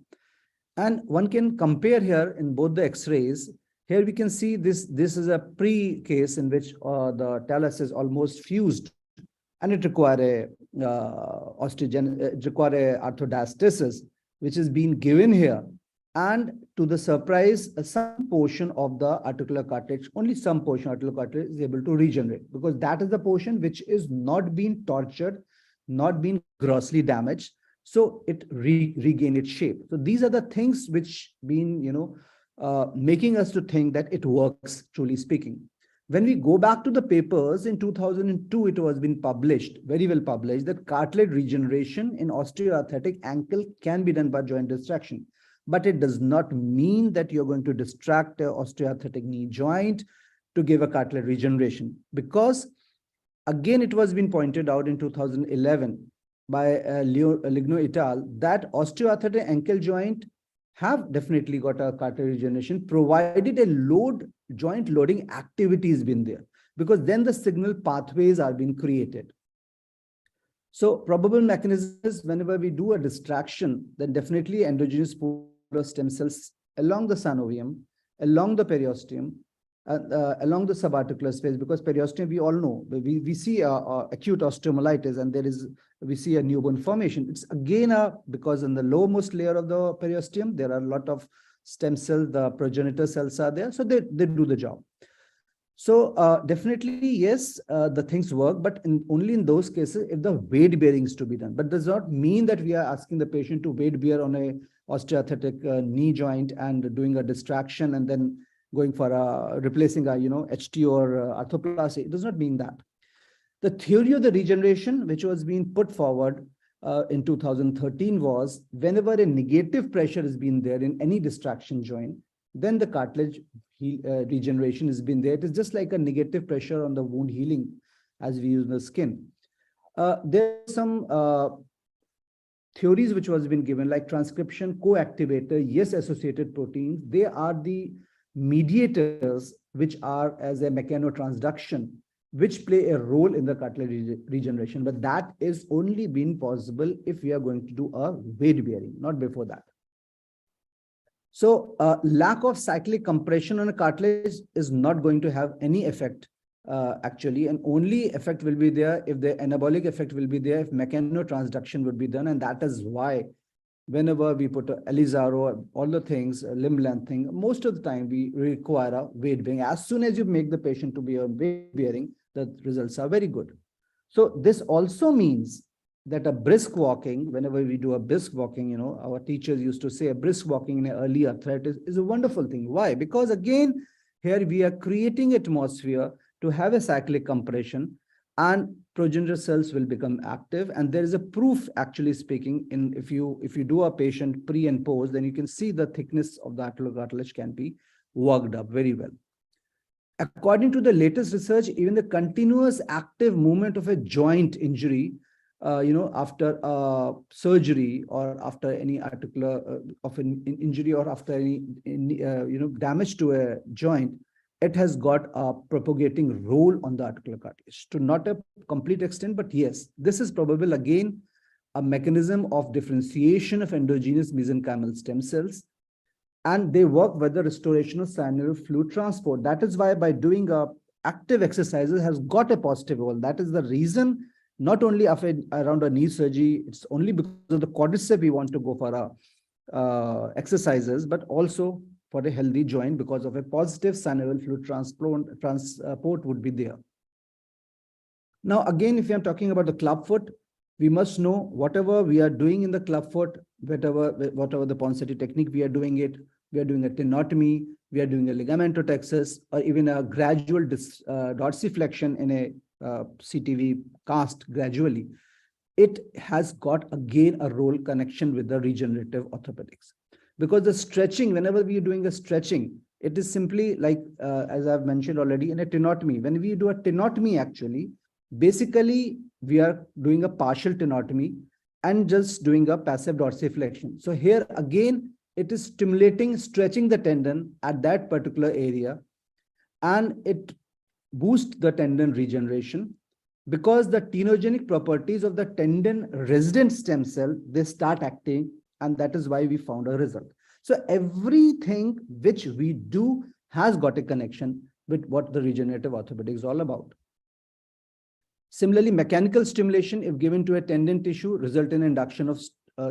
And one can compare here in both the X-rays. Here we can see this is a pre-case in which the talus is almost fused, and it require a arthrodastesis, which is being given here. And to the surprise, some portion of the articular cartilage, only some portion of articular cartilage is able to regenerate, because that is the portion which is not being tortured, not being grossly damaged. So it regained its shape. So these are the things which been, making us to think that it works, truly speaking. When we go back to the papers in 2002, it was been published, very well published, that cartilage regeneration in osteoarthritic ankle can be done by joint distraction. But it does not mean that you're going to distract an osteoarthritic knee joint to give a cartilage regeneration. Because again, it was been pointed out in 2011 by Ligno et al. That osteoarthritic ankle joint have definitely got a cartilage regeneration, provided a joint loading activity has been there, because then the signal pathways are being created. So probable mechanisms, whenever we do a distraction, then definitely endogenous stem cells along the synovium, along the periosteum, along the subarticular space, because periosteum, we all know, we see acute osteomyelitis, and we see a newborn formation. It's again because in the lowermost layer of the periosteum, there are a lot of stem cells, the progenitor cells are there, so they do the job. So definitely, yes, the things work, but only in those cases if the weight bearing is to be done. But does not mean that we are asking the patient to weight bear on a osteoarthritic knee joint and doing a distraction and then going for replacing a HT or arthroplasty. It does not mean that. The theory of the regeneration, which was being put forward in 2013, was whenever a negative pressure has been there in any distraction joint, then the cartilage regeneration has been there. It is just like a negative pressure on the wound healing as we use the skin. There are some theories which was been given, like transcription, co-activator, yes, associated proteins. They are the mediators which are as a mechanotransduction, which play a role in the cartilage regeneration. But that is only been possible if we are going to do a weight bearing, not before that. So lack of cyclic compression on a cartilage is not going to have any effect actually, and only effect will be there if the anabolic effect will be there if mechanotransduction would be done. And that is why whenever we put a Elizaro, all the things, limb length thing, most of the time we require a weight bearing. As soon as you make the patient to be a weight bearing, the results are very good. So this also means that a brisk walking, whenever we do a brisk walking, our teachers used to say a brisk walking in early arthritis is a wonderful thing. Why? Because again, here we are creating atmosphere to have a cyclic compression, and progenitor cells will become active. And there is a proof, actually speaking, in if you do a patient pre and post, then you can see the thickness of the articular cartilage can be worked up very well. According to the latest research, even the continuous active movement of a joint injury, after surgery or after any articular of an injury or after any damage to a joint, it has got a propagating role on the articular cartilage. To not a complete extent, but yes, this is probable again a mechanism of differentiation of endogenous mesenchymal stem cells, and they work with the restoration of synovial fluid transport. That is why by doing active exercises has got a positive role. That is the reason, not only around a knee surgery, it's only because of the quadricep we want to go for exercises, but also for a healthy joint because of a positive synovial fluid transport would be there. Now, again, if I'm talking about the club foot, we must know whatever we are doing in the club foot, whatever the Ponseti technique we are doing it, we are doing a tenotomy, we are doing a ligamentotexus, or even a gradual dorsiflexion in a CTV cast gradually. It has got again a role connection with the regenerative orthopedics. Because the stretching, whenever we are doing a stretching, it is simply like, as I've mentioned already, in a tenotomy. When we do a tenotomy, actually, basically, we are doing a partial tenotomy and just doing a passive dorsiflexion. So here again, it is stimulating, stretching the tendon at that particular area, and it boosts the tendon regeneration because the tenogenic properties of the tendon resident stem cell, they start acting, and that is why we found a result. So everything which we do has got a connection with what the regenerative orthopedics is all about. Similarly, mechanical stimulation, if given to a tendon tissue, result in induction of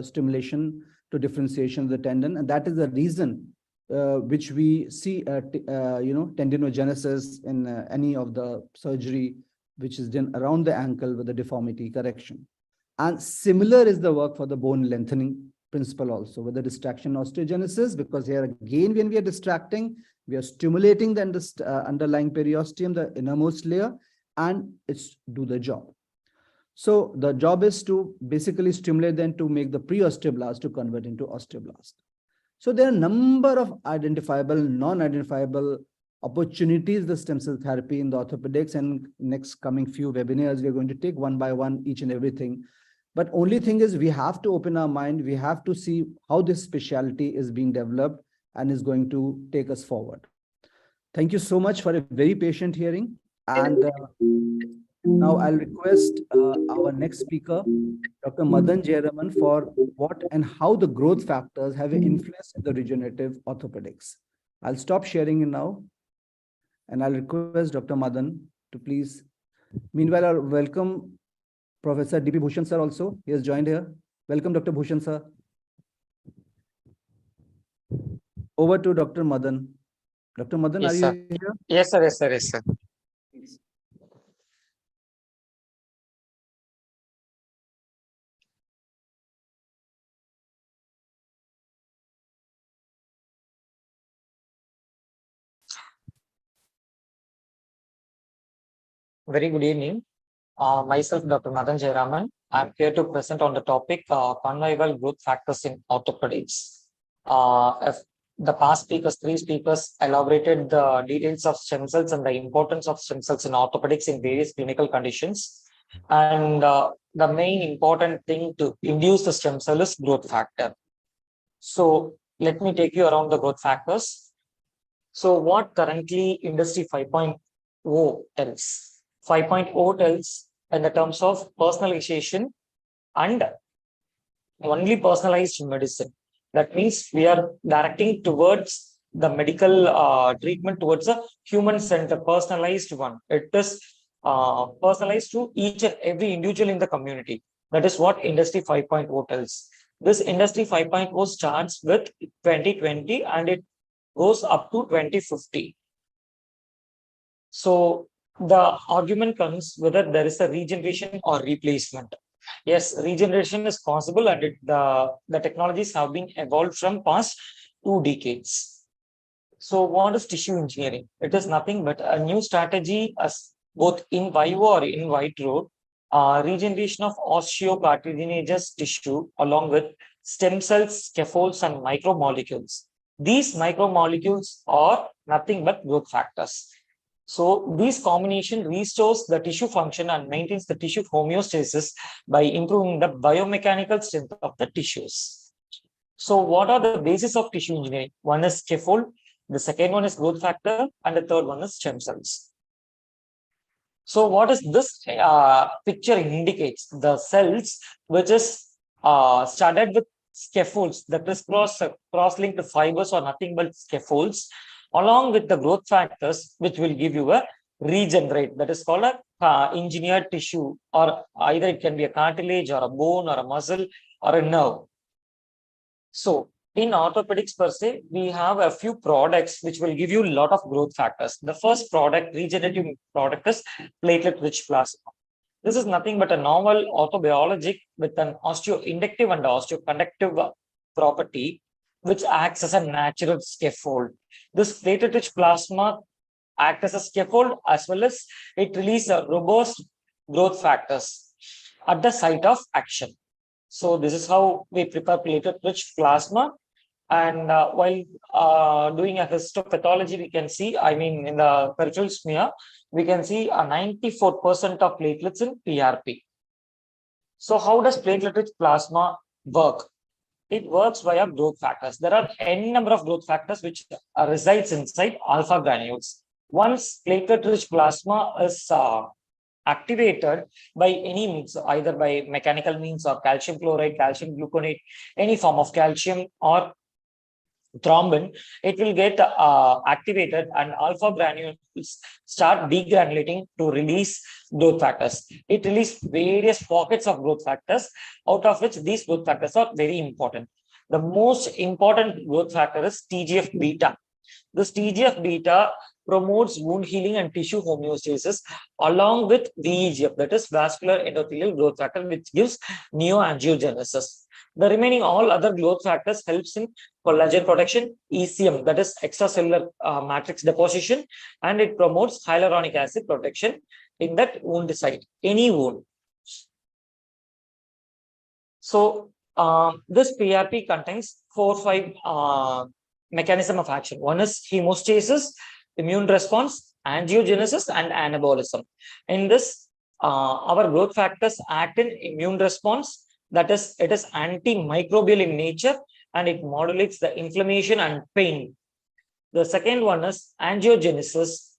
stimulation to differentiation of the tendon, and that is the reason which we see, tendinogenesis in any of the surgery which is done around the ankle with the deformity correction. And similar is the work for the bone lengthening principle also with the distraction osteogenesis, because here again, when we are distracting, we are stimulating the underlying periosteum, the innermost layer, and it's do the job. So the job is to basically stimulate them to make the pre-osteoblast to convert into osteoblast. So there are a number of identifiable, non-identifiable opportunities, the stem cell therapy in the orthopedics, and next coming few webinars, we're going to take one by one, each and everything. But only thing is we have to open our mind. We have to see how this specialty is being developed and is going to take us forward. Thank you so much for a very patient hearing. And now I'll request our next speaker, Dr. Madan Jayaraman, for what and how the growth factors have an influence in the regenerative orthopedics. I'll stop sharing now, and I'll request Dr. Madan to please. Meanwhile, I'll welcome Professor D.P. Bhushan sir also. He has joined here. Welcome, Dr. Bhushan sir. Over to Dr. Madan. Dr. Madan, Yes, are sir. you here? Yes, sir. Yes, sir. Yes, sir. Please. Very good evening. Myself, Dr. Madan Jayaraman. I'm here to present on the topic convival growth factors in orthopedics. If the past speakers, three speakers, elaborated the details of stem cells and the importance of stem cells in orthopedics in various clinical conditions. And the main important thing to induce the stem cell is growth factor. So let me take you around the growth factors. So what currently Industry 5.0 tells? 5.0 tells in the terms of personalization and only personalized medicine. That means we are directing towards the medical treatment towards a human-centered, personalized one. It is personalized to each and every individual in the community. That is what Industry 5.0 tells. This Industry 5.0 starts with 2020 and it goes up to 2050. So the argument comes whether there is a regeneration or replacement. Yes, regeneration is possible, and the technologies have been evolved from past 2 decades. So what is tissue engineering? It is nothing but a new strategy as both in vivo or in vitro regeneration of osteocartilaginous tissue along with stem cells, scaffolds, and micromolecules. These micromolecules are nothing but growth factors. So this combination restores the tissue function and maintains the tissue homeostasis by improving the biomechanical strength of the tissues. So what are the bases of tissue engineering? One is scaffold, the second one is growth factor, and the third one is stem cells. So what is this picture indicates? The cells which is studded with scaffolds, that is cross-linked fibers or nothing but scaffolds, along with the growth factors, which will give you a regenerate, that is called a engineered tissue, or either it can be a cartilage or a bone or a muscle or a nerve. So in orthopedics per se, we have a few products which will give you a lot of growth factors. The first product, regenerative product, is platelet-rich plasma. This is nothing but a novel orthobiologic with an osteoinductive and osteoconductive property, which acts as a natural scaffold. This platelet-rich plasma acts as a scaffold, as well as it releases robust growth factors at the site of action. So this is how we prepare platelet-rich plasma. And while doing a histopathology, we can see, in the peripheral smear, we can see a 94% of platelets in PRP. So how does platelet-rich plasma work? It works via growth factors. There are n number of growth factors which resides inside alpha granules. Once platelet-rich plasma is activated by any means, either by mechanical means or calcium chloride, calcium gluconate, any form of calcium or thrombin, it will get activated, and alpha granules start degranulating to release growth factors. It releases various pockets of growth factors, out of which these growth factors are very important. The most important growth factor is TGF-beta. This TGF-beta promotes wound healing and tissue homeostasis, along with VEGF, that is vascular endothelial growth factor, which gives neoangiogenesis. The remaining all other growth factors helps in collagen protection, ECM, that is extracellular matrix deposition, and it promotes hyaluronic acid protection in that wound site, any wound. So this PRP contains 4-5 mechanism of action. One is hemostasis, immune response, angiogenesis, and anabolism. In this, our growth factors act in immune response. That is, it is antimicrobial in nature, and it modulates the inflammation and pain. The second one is angiogenesis.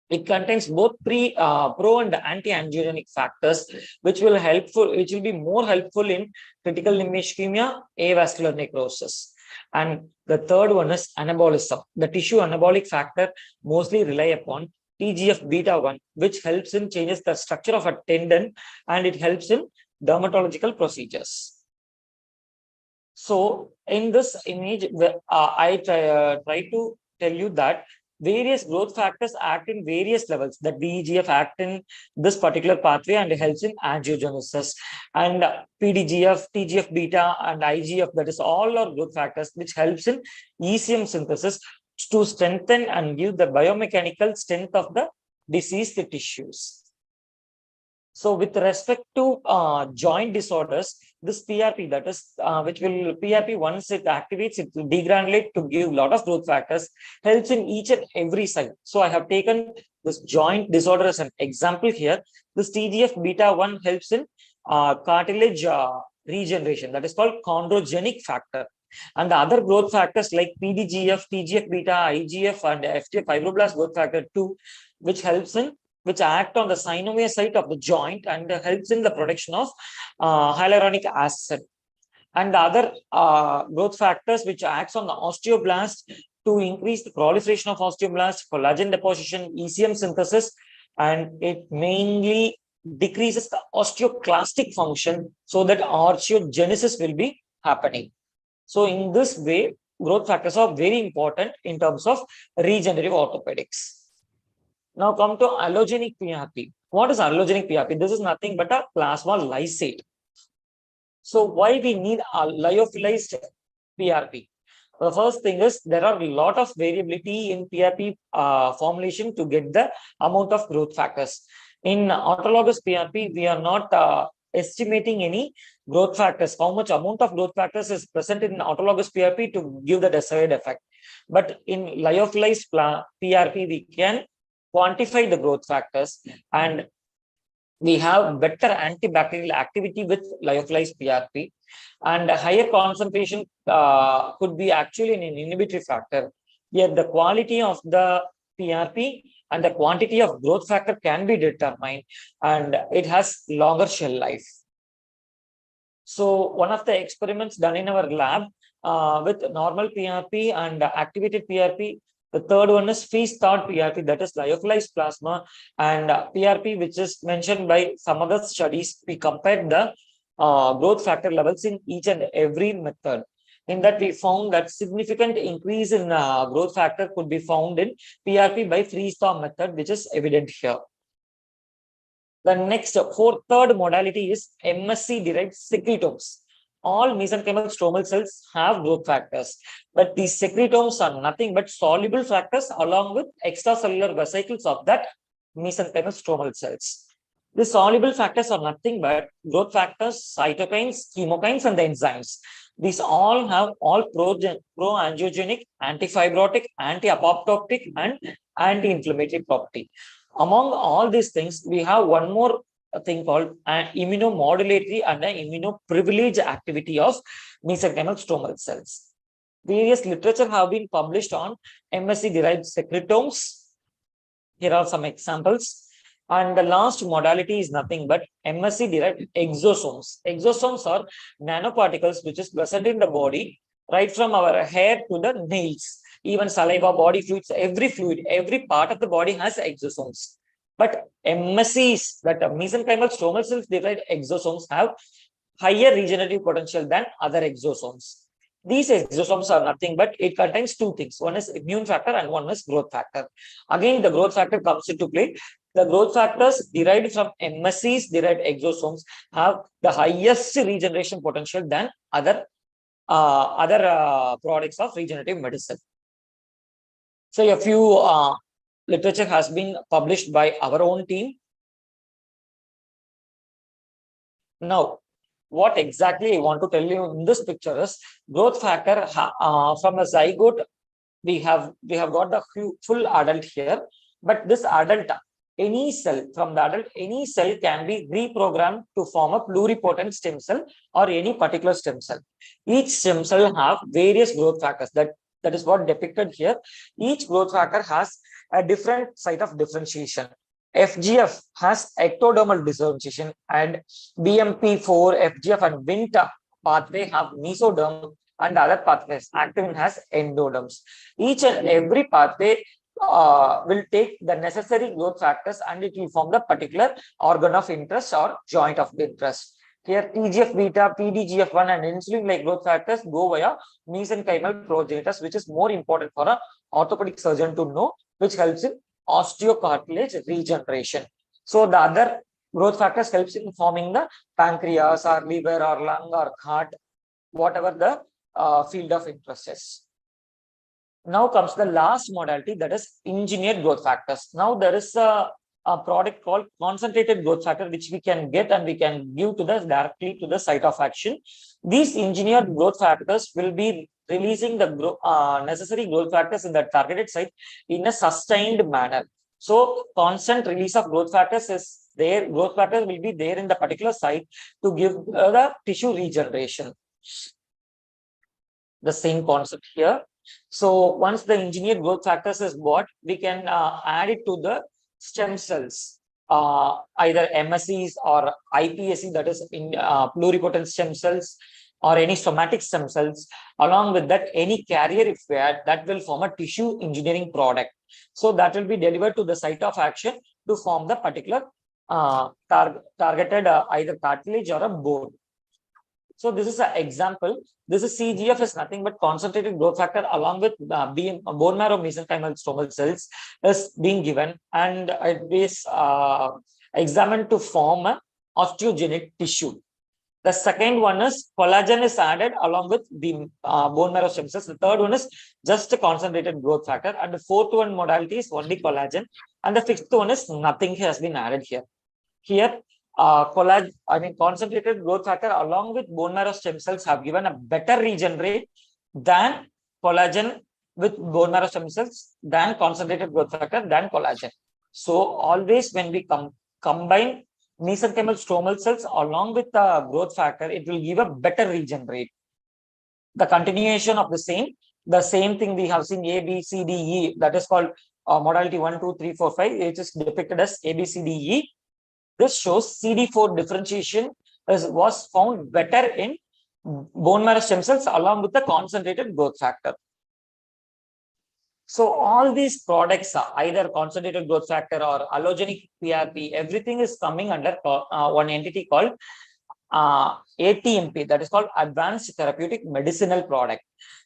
It contains both pro and anti-angiogenic factors, which will be more helpful in critical limb ischemia, avascular necrosis. And the third one is anabolism. The tissue anabolic factor mostly rely upon TGF-beta 1, which helps in changes the structure of a tendon, and it helps in dermatological procedures. So in this image, I try to tell you that various growth factors act in various levels. That VEGF act in this particular pathway and helps in angiogenesis, and PDGF, TGF-beta, and IGF, that is all our growth factors which helps in ECM synthesis to strengthen and give the biomechanical strength of the diseased tissues. So with respect to joint disorders, this PRP, that is, PRP, once it activates, it will degranulate to give a lot of growth factors, helps in each and every site. So I have taken this joint disorder as an example here. This TGF-beta 1 helps in cartilage regeneration, that is called chondrogenic factor. And the other growth factors like PDGF, TGF-beta, IGF, and FGF fibroblast growth factor 2, which act on the synovial site of the joint and helps in the production of hyaluronic acid. And the other growth factors which acts on the osteoblast to increase the proliferation of osteoblast, collagen deposition, ECM synthesis, and it mainly decreases the osteoclastic function so that osteogenesis will be happening. So in this way, growth factors are very important in terms of regenerative orthopedics. Now come to allogenic PRP. What is allogenic PRP? This is nothing but a plasma lysate. So why we need a lyophilized PRP? The first thing is there are a lot of variability in PRP formulation to get the amount of growth factors. In autologous PRP, we are not estimating any growth factors, how much amount of growth factors is present in autologous PRP to give the desired effect. But in lyophilized PRP, we can quantify the growth factors, and we have better antibacterial activity with lyophilized PRP, and a higher concentration could be actually an inhibitory factor. Yet the quality of the PRP and the quantity of growth factor can be determined, and it has longer shelf life. So one of the experiments done in our lab with normal PRP and activated PRP. The third one is feast-thawed PRP, that is lyophilized plasma, and PRP, which is mentioned by some other studies. We compared the growth factor levels in each and every method. In that, we found that significant increase in growth factor could be found in PRP by freeze-thaw method, which is evident here. The next, third modality is MSC-derived secretomes. All mesenchymal stromal cells have growth factors, but these secretomes are nothing but soluble factors along with extracellular vesicles of that mesenchymal stromal cells. The soluble factors are nothing but growth factors, cytokines, chemokines, and the enzymes. These all have pro-angiogenic, anti-fibrotic, anti-apoptotic, and anti-inflammatory property. Among all these things, we have one more thing called an immunomodulatory and an immunoprivilege activity of mesenchymal stromal cells. Various literature have been published on MSC-derived secretomes. Here are some examples. And the last modality is nothing but MSC-derived exosomes. Exosomes are nanoparticles which is present in the body, right from our hair to the nails. Even saliva, body fluids, every part of the body has exosomes. But MSCs, that mesenchymal stromal cells derived exosomes, have higher regenerative potential than other exosomes. These exosomes are nothing but it contains two things. One is immune factor and one is growth factor. Again, the growth factor comes into play. The growth factors derived from MSCs derived exosomes have the highest regeneration potential than other products of regenerative medicine. So a few literature has been published by our own team. Now, what exactly I want to tell you in this picture is growth factor from a zygote. We have got the full adult here, but this adult, any cell from the adult, any cell can be reprogrammed to form a pluripotent stem cell or any particular stem cell. Each stem cell have various growth factors. That is what depicted here. Each growth factor has a different site of differentiation. FGF has ectodermal differentiation, and BMP4, FGF, and Wnt pathway have mesoderm, and other pathways. Activin has endoderms. Each and every pathway will take the necessary growth factors and it will form the particular organ of interest or joint of interest. Here, TGF-beta, PDGF1, and insulin-like growth factors go via mesenchymal progenitors, which is more important for an orthopedic surgeon to know, which helps in osteocartilage regeneration. So the other growth factors helps in forming the pancreas or liver or lung or heart, whatever the field of interest is. Now comes the last modality, that is engineered growth factors. Now there is a product called concentrated growth factor, which we can get and we can give to directly to the site of action. These engineered growth factors will be releasing the necessary growth factors in the targeted site in a sustained manner. So constant release of growth factors is there. Growth factors will be there in the particular site to give the tissue regeneration. The same concept here. So once the engineered growth factors is bought, we can add it to the stem cells, either MSCs or iPSC, that is in pluripotent stem cells, or any somatic stem cells. Along with that, any carrier if we add, that will form a tissue engineering product. So that will be delivered to the site of action to form the particular targeted either cartilage or a bone. So this is an example. This is CGF is nothing but concentrated growth factor along with bone marrow mesenchymal stromal cells is being given, and it is examined to form an osteogenic tissue. The second one is collagen is added along with the bone marrow stem cells. The third one is just a concentrated growth factor, and the fourth one modality is only collagen, and the fifth one is nothing has been added here. Here, concentrated growth factor along with bone marrow stem cells have given a better regen rate than collagen with bone marrow stem cells, than concentrated growth factor, than collagen. So always when we combine mesenchymal stromal cells along with the growth factor, it will give a better regen rate. The continuation of the same thing we have seen A, B, C, D, E, that is called modality 1, 2, 3, 4, 5, which is depicted as A, B, C, D, E. This shows CD4 differentiation was found better in bone marrow stem cells along with the concentrated growth factor. So all these products are either concentrated growth factor or allogenic PRP, everything is coming under one entity called ATMP, that is called Advanced Therapeutic Medicinal Product.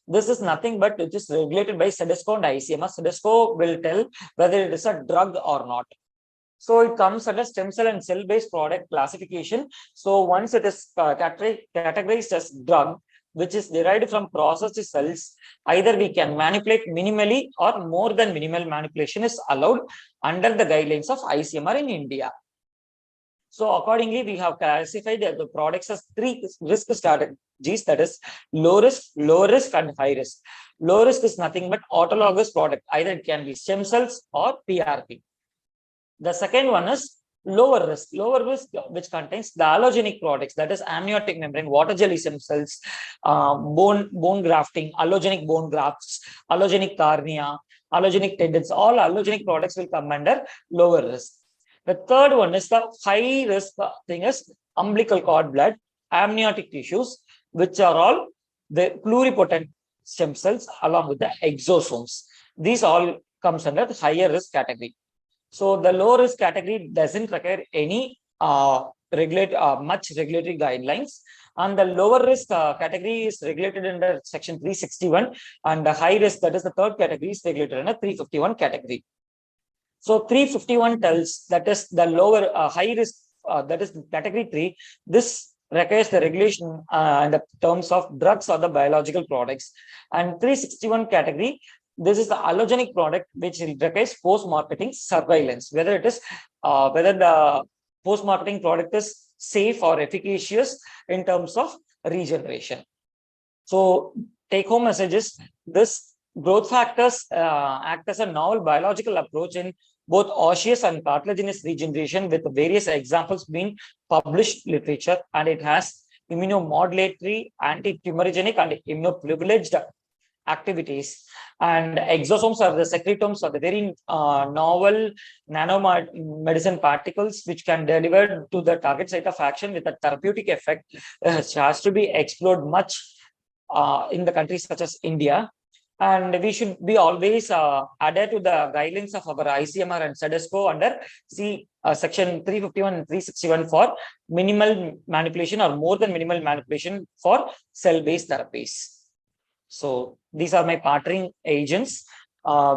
This is nothing but it is regulated by SEDESCO and ICMR. SEDESCO will tell whether it is a drug or not. So it comes under stem cell and cell-based product classification. So once it is categorized as drug, which is derived from processed cells, either we can manipulate minimally or more than minimal manipulation is allowed under the guidelines of ICMR in India. So accordingly, we have classified the products as 3 risk strategies, that is low risk, and high risk. Low risk is nothing but autologous product. Either it can be stem cells or PRP. The second one is lower risk, which contains the allogenic products, that is amniotic membrane, water jelly stem cells, bone grafting, allogenic bone grafts, allogenic cornea, allogenic tendons. All allogenic products will come under lower risk. The third one is the high risk thing is umbilical cord blood, amniotic tissues, which are all the pluripotent stem cells along with the exosomes. These all comes under the higher risk category. So the low risk category doesn't require any much regulatory guidelines, and the lower risk category is regulated under section 361, and the high risk, that is the third category, is regulated under 351 category. So 351 tells that is the lower high risk, that is category 3. This requires the regulation in the terms of drugs or the biological products. And 361 category, this is the allogenic product which requires post-marketing surveillance, whether it is whether the post-marketing product is safe or efficacious in terms of regeneration. So take-home message is this: growth factors act as a novel biological approach in both osseous and cartilaginous regeneration, with various examples being published literature, and it has immunomodulatory, anti-tumorigenic, and immunoprivileged activities. And exosomes are the secretomes of the very novel nanomedicine particles which can deliver to the target site of action with a therapeutic effect, which has to be explored much in the countries such as India. And we should be always adhere to the guidelines of our ICMR and SEDESCO under section 351 and 361 for minimal manipulation or more than minimal manipulation for cell-based therapies. So these are my partnering agents,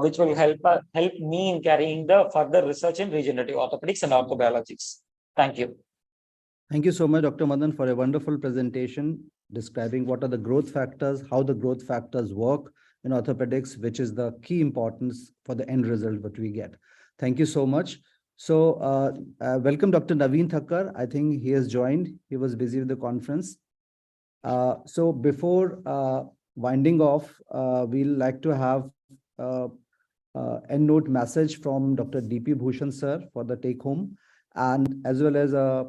which will help me in carrying the further research in regenerative orthopedics and orthobiologics. Thank you. Thank you so much, Dr. Madan, for a wonderful presentation describing what are the growth factors, how the growth factors work in orthopedics, which is the key importance for the end result that we get. Thank you so much. So welcome Dr. Naveen Thakkar. I think he has joined. He was busy with the conference. So before winding off, we'll like to have end note message from Dr. D.P. Bhushan sir for the take home, and as well as a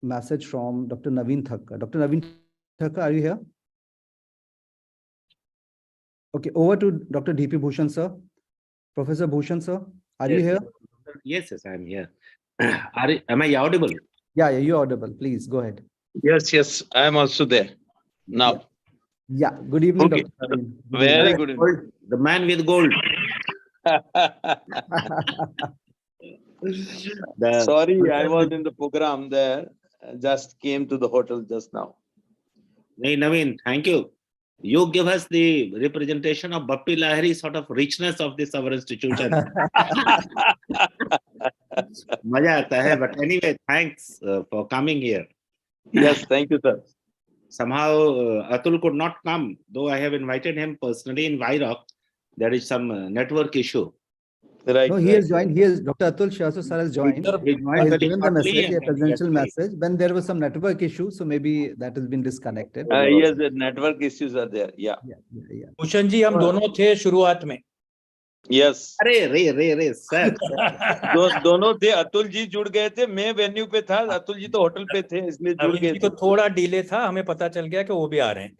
message from Dr. Naveen Thakkar. Dr. Naveen Thakkar, are you here? Okay, over to Dr. D.P. Bhushan sir. Professor Bhushan sir, are you here? Yes, I'm here. Am I audible? Yeah, you're audible. Please go ahead. Yes, I am also there now. Yeah, good evening, Okay. Dr. Naveen. Very good evening. The man with gold. Sorry, I was in the program there. Just came to the hotel just now. Hey, Naveen, thank you. You give us the representation of Bappi Lahiri sort of richness of this our institution. Maja aata hai, but anyway, thanks for coming here. Yes, thank you, sir. Somehow Atul could not come, though I have invited him personally in Vairok. There is some network issue. Right. No, he has joined. Dr. Atul Shivasu sir has joined. He He's given the message, a presidential message. When there was some network issue, so maybe that has been disconnected. Yes, the network issues are there. Yeah. Bhushan ji हम दोनों थे शुरुआत में. Yes. अरे sir दोनों थे. अतुल जी जुड़ गए थे. मैं वेन्यू पे था. अतुल जी तो होटल पे थे, इसलिए जुड़ गए थे. तो थोड़ा डिले था, हमें पता चल गया कि वो भी आ रहे हैं.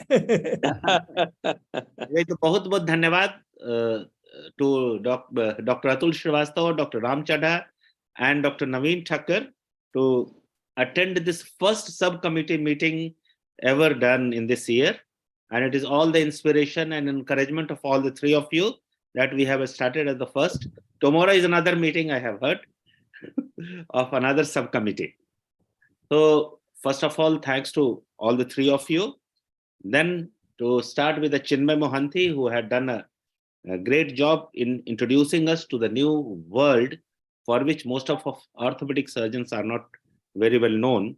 तो बहुत बहुत धन्यवाद to Dr. Atul Srivastava, Dr. Ram Chaddha, and Dr. Naveen Thakkar to attend this first subcommittee meeting ever done in this year. And it is all the inspiration and encouragement of all the three of you that we have started as the first. Tomorrow is another meeting, I have heard, of another subcommittee. So first of all, thanks to all the three of you. Then to start with the Chinmay Mohanty, who had done a great job in introducing us to the new world for which most of orthopedic surgeons are not very well known.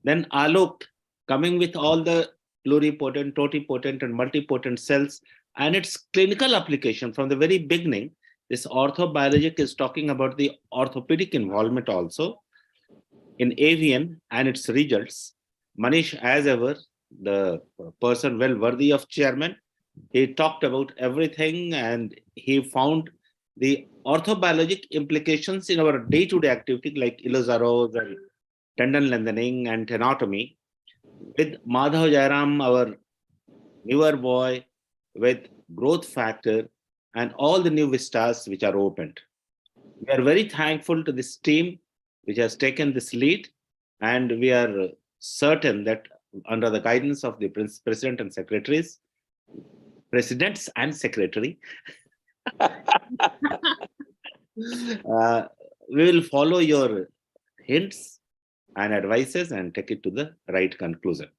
Then Alok coming with all the pluripotent, totipotent, and multipotent cells and its clinical application from the very beginning. This orthobiologic is talking about the orthopedic involvement also in avian and its results. Manish, as ever, the person well worthy of chairman, he talked about everything and he found the orthobiologic implications in our day-to-day activity like iliopsoas and tendon lengthening and anatomy. With Madhav Jairam, our newer boy, with growth factor and all the new vistas which are opened. We are very thankful to this team which has taken this lead, and we are certain that under the guidance of the president and secretaries, presidents and secretary, we will follow your hints and advices and take it to the right conclusion.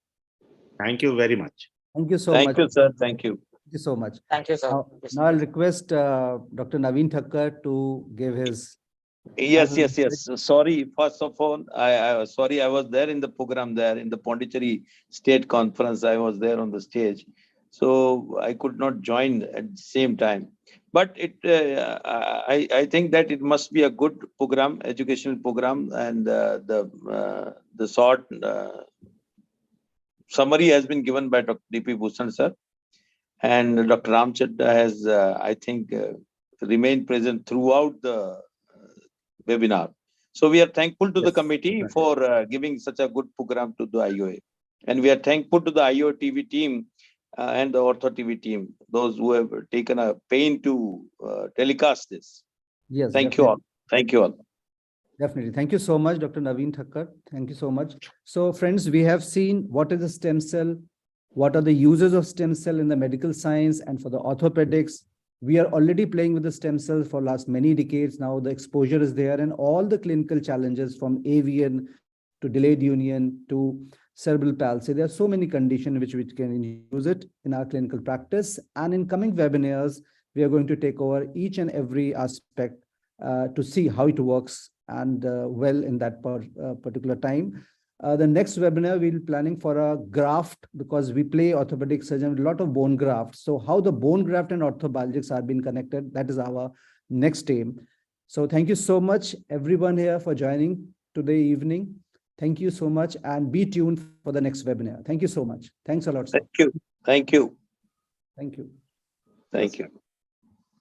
Thank you very much. Thank you so Thank much. you, sir. Thank you. Thank you so much. Thank you, sir. Now I'll request Dr. Naveen Thakkar to give his. Yes. Sorry, first of all, sorry, I was there in the program there in the Pondicherry State Conference. I was there on the stage, so I could not join at the same time. But I think that it must be a good program, educational program, and the short summary has been given by Dr. D.P. Bhushan sir, and Dr. Ram Chaddha has, I think, remained present throughout the webinar. So we are thankful to the committee for giving such a good program to the IOA. And we are thankful to the IOATV team and the OrthoTV team, those who have taken a pain to telecast this. Yes. Thank you all. Thank you all. Definitely. Thank you so much, Dr. Naveen Thakkar. Thank you so much. So friends, we have seen what is a stem cell, what are the uses of stem cell in the medical science and for the orthopedics. We are already playing with the stem cells for last many decades now. The exposure is there and all the clinical challenges from avian to delayed union to cerebral palsy. There are so many conditions which we can use it in our clinical practice. And in coming webinars, we are going to take over each and every aspect to see how it works and well in that particular time. The next webinar, we'll be planning for a graft because we play orthopedic surgeon with a lot of bone grafts. So how the bone graft and orthobiologics are being connected, that is our next aim. So thank you so much, everyone here for joining today evening. Thank you so much and be tuned for the next webinar. Thank you so much. Thanks a lot, sir. Thank you. Thank you. Thank you. Thank you.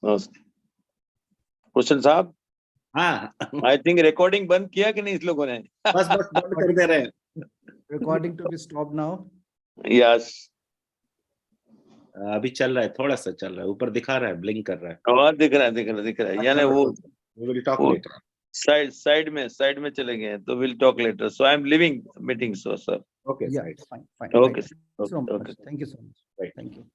Namaste. Bhushan साहब, हाँ, I think recording बंद किया कि नहीं इस लोगों ने? बस बंद कर दे रहे हैं. Recording to be stopped now. Yes. अभी चल रहा है, थोड़ा सा चल रहा है, ऊपर दिखा रहा है, ब्लिंक कर रहा है. और दिख रहा है यानी वो We will talk later. Side में चले गए हैं, तो we'll talk later. So I'm leaving meeting, so sir. Okay. Yeah, Right. fine. Okay. Thank you so much. Okay. Thank you so much. Right. Thank you.